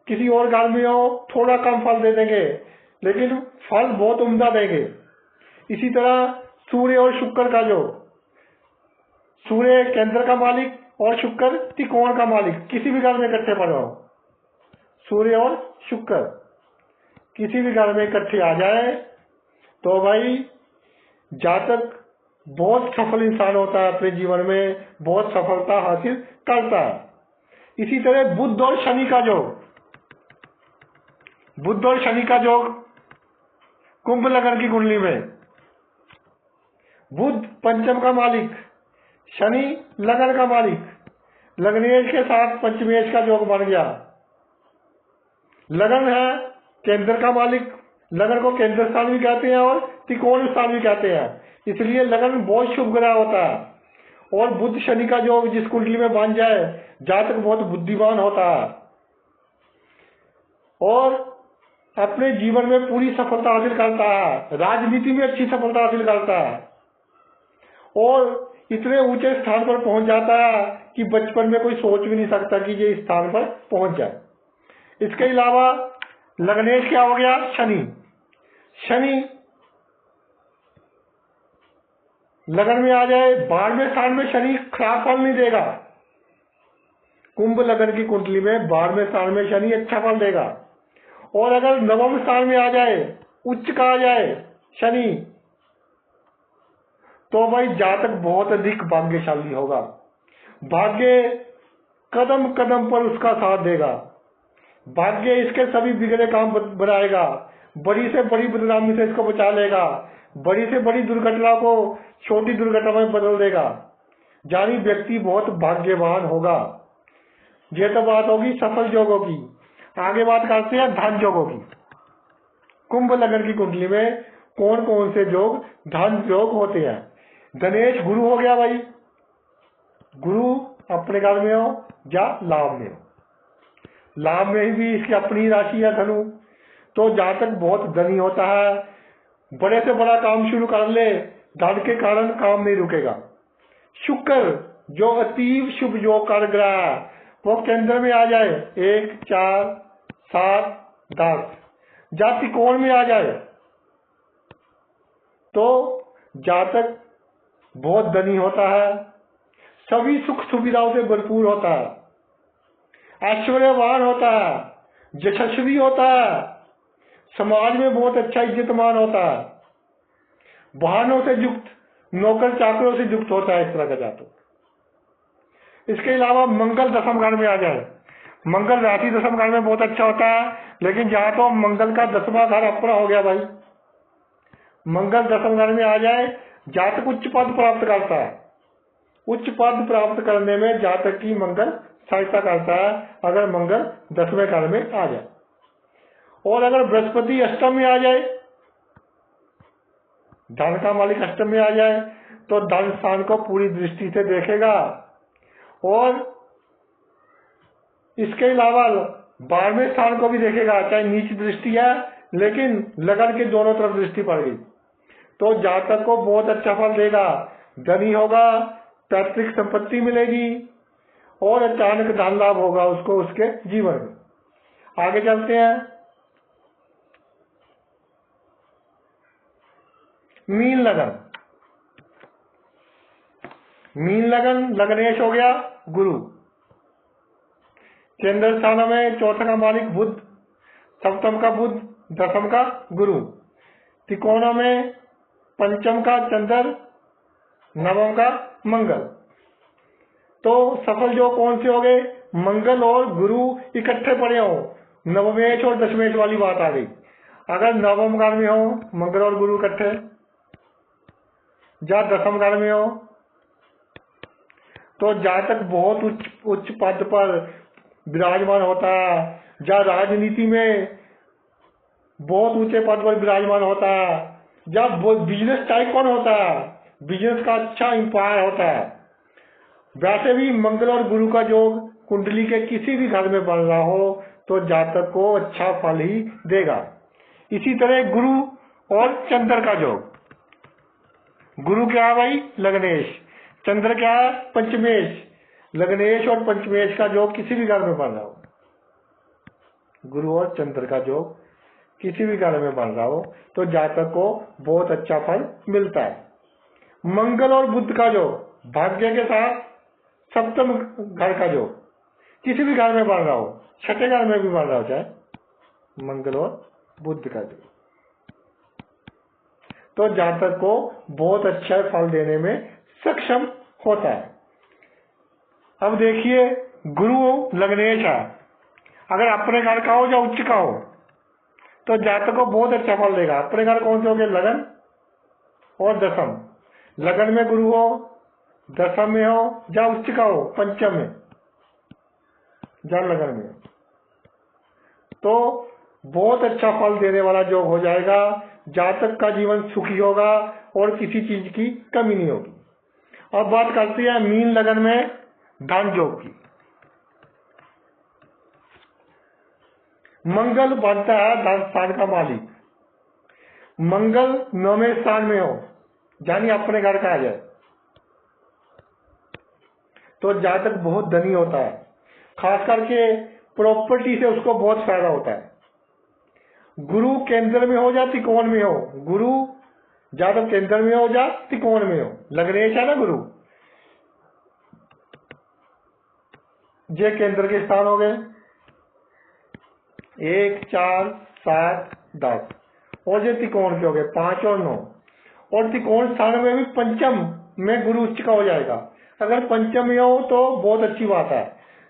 Speaker 1: किसी और घर में हो थोड़ा कम फल दे देंगे, लेकिन फल बहुत उम्दा देंगे। इसी तरह सूर्य और शुक्र का जो, सूर्य केंद्र का मालिक और शुक्र त्रिकोण का मालिक, किसी भी घर में इकट्ठे पड़े हो, सूर्य और शुक्र किसी भी घर में इकट्ठे आ जाए तो भाई जातक बहुत सफल इंसान होता है, अपने जीवन में बहुत सफलता हासिल करता है। इसी तरह बुध और शनि का योग, बुध और शनि का योग कुंभ लग्न की कुंडली में, बुध पंचम का मालिक, शनि लग्न का मालिक, लग्नेश के साथ पंचमेश का योग बन गया। लग्न है केंद्र का मालिक, लग्न को केंद्र स्थान भी कहते हैं और त्रिकोण स्थान भी कहते हैं, इसलिए लग्न बहुत शुभ ग्रह होता है। और बुध शनि का योग जिस कुंडली में बन जाए जातक बहुत बुद्धिमान होता है और अपने जीवन में पूरी सफलता हासिल करता है, राजनीति में अच्छी सफलता हासिल करता है और इतने ऊंचे स्थान पर पहुंच जाता है कि बचपन में कोई सोच भी नहीं सकता कि ये इस स्थान पर पहुंच जाए। इसके अलावा लग्नेश क्या हो गया, शनि। शनि लगन में आ जाए, 12वें स्थान में शनि खराब फल नहीं देगा। कुंभ लगन की कुंडली में 12वें स्थान में शनि अच्छा फल देगा। और अगर 9वें स्थान में आ जाए, उच्च का आ जाए शनि, तो भाई जातक बहुत अधिक भाग्यशाली होगा। भाग्य कदम कदम पर उसका साथ देगा, भाग्य इसके सभी बिगड़े काम बनाएगा, बड़ी से बड़ी बदनामी से इसको बचा लेगा, बड़ी से बड़ी दुर्घटना को छोटी दुर्घटना में बदल देगा। जानी व्यक्ति बहुत भाग्यवान होगा। ये तो बात होगी सफल योगों की। आगे बात करते हैं धन योगों की। कुंभ लग्न की कुंडली में कौन कौन से योग धन योग होते हैं। गणेश गुरु हो गया भाई, गुरु अपने घर में हो या लाभ में हो, लाभ में भी इसकी अपनी राशि है धनु, तो जातक बहुत धनी होता है, बड़े से बड़ा काम शुरू कर ले, धन के कारण काम नहीं रुकेगा। शुक्र जो अतीव शुभ योग कर ग्रह, वो केंद्र में आ जाए 1, 4, 7, 10, या त्रिकोण में आ जाए तो जातक बहुत धनी होता है, सभी सुख सुविधाओं से भरपूर होता है, ऐश्वर्यवान होता है, यशस्वी होता है, समाज में बहुत अच्छा इज्जतमान होता है, वाहनों से युक्त, नौकर चाकरों से युक्त होता है इस तरह का जातक। इसके अलावा मंगल दशम घर में आ जाए, मंगल राशि दशम घर में बहुत अच्छा होता है, लेकिन जहां तो मंगल का 10वां घर अपना हो गया भाई, मंगल दशम घर में आ जाए जातक उच्च पद प्राप्त करता है। उच्च पद प्राप्त करने में जातक की मंगल सहायता करता है अगर मंगल 10वें घर में आ जाए। और अगर बृहस्पति अष्टम में आ जाए, धन का मालिक अष्टम में आ जाए, तो धन स्थान को पूरी दृष्टि से देखेगा। और इसके अलावा 12वें स्थान को भी देखेगा, चाहे नीच दृष्टि है लेकिन लगन के दोनों तरफ दृष्टि पड़ गई, तो जातक को बहुत अच्छा फल देगा, धनी होगा, पैतृक संपत्ति मिलेगी और अचानक धन लाभ होगा उसको उसके जीवन में। आगे चलते हैं। मीन लगन, मीन लगन लग्नेश हो गया गुरु, केंद्र स्थानों में चौथा का मालिक बुध, सप्तम का बुध, दशम का गुरु, त्रिकोणों में पंचम का चंद्र, नवम का मंगल। तो सफल जो कौन से हो गए, मंगल और गुरु इकट्ठे पड़े हो, नवमेश और दशमेश वाली बात आ गई। अगर नवम घर में हो मंगल और गुरु इकट्ठे, या दशम घर में हो, तो जातक बहुत उच्च पद पर विराजमान होता है, या राजनीति में बहुत ऊंचे पद पर विराजमान होता है, या बिजनेस टाइकॉन होता है, बिजनेस का अच्छा एम्पायर होता है। वैसे भी मंगल और गुरु का योग कुंडली के किसी भी घर में बन रहा हो तो जातक को अच्छा फल ही देगा। इसी तरह गुरु और चंद्र का योग, गुरु क्या है भाई? लग्नेश। चंद्र क्या है? पंचमेश। लग्नेश और पंचमेश का योग किसी भी घर में बन रहा हो, गुरु और चंद्र का योग किसी भी घर में बन रहा हो तो जातक को बहुत अच्छा फल मिलता है। मंगल और बुध का योग, भाग्य के साथ सप्तम घर का योग किसी भी घर में बन रहा हो, छठे घर में भी बन रहा हो, चाहे मंगल और बुध का योग, तो जातक को बहुत अच्छा फल देने में सक्षम होता है। अब देखिए, गुरु लग्नेश है, अगर अपने घर का हो या उच्च का हो तो जातक को बहुत अच्छा फल देगा। अपने घर कौन से हो गए? लगन और दशम। लगन में गुरु हो, दशम में हो या उच्च का हो, पंचम में या लगन में, तो बहुत अच्छा फल देने वाला योग हो जाएगा। जातक का जीवन सुखी होगा और किसी चीज की कमी नहीं होगी। अब बात करते हैं मीन लगन में धन योग की। मंगल बनता है धन स्थान का मालिक। मंगल 9वें स्थान में हो, यानी अपने घर का आ जाए, तो जातक बहुत धनी होता है। खास करके प्रॉपर्टी से उसको बहुत फायदा होता है। गुरु केंद्र में हो या त्रिकोण में हो, गुरु जातक केंद्र में हो या त्रिकोण में हो, लग्नेश है ना गुरु, ये केंद्र के स्थान हो गए 1, 4, 7, 10, और ये त्रिकोण के हो गए 5 और 9। और त्रिकोण स्थान में भी पंचम में गुरु उच्च का हो जाएगा। अगर पंचम में हो तो बहुत अच्छी बात है,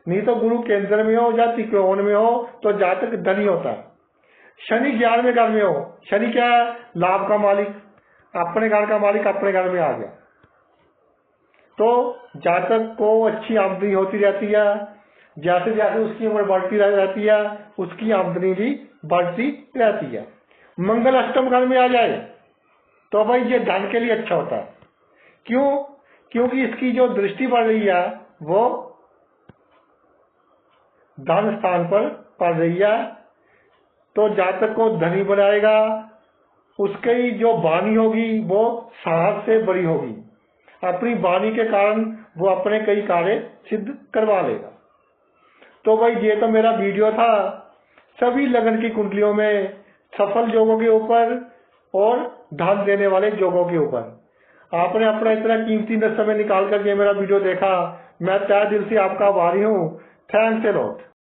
Speaker 1: नहीं तो गुरु केंद्र में हो या त्रिकोण में हो तो जातक धनी होता है। शनि 11वें घर में हो, शनि क्या है? लाभ का मालिक, अपने घर का मालिक अपने घर में आ गया, तो जातक को अच्छी आमदनी होती रहती है। जैसे जैसे उसकी उम्र बढ़ती रहती है उसकी आमदनी भी बढ़ती रहती है। मंगल अष्टम घर में आ जाए तो भाई ये धन के लिए अच्छा होता है। क्यों? क्योंकि इसकी जो दृष्टि पड़ रही है वो धन स्थान पर पड़ रही है, तो जातक को धनी बनाएगा। उसकी जो वाणी होगी वो साहस से बड़ी होगी, अपनी वाणी के कारण वो अपने कई कार्य सिद्ध करवा लेगा। तो भाई ये तो मेरा वीडियो था सभी लगन की कुंडलियों में सफल योगों के ऊपर और धन देने वाले योगों के ऊपर। आपने अपना इतना कीमती समय निकाल कर ये मेरा वीडियो देखा, मैं तहे दिल से आपका आभारी हूँ। Thanks a lot.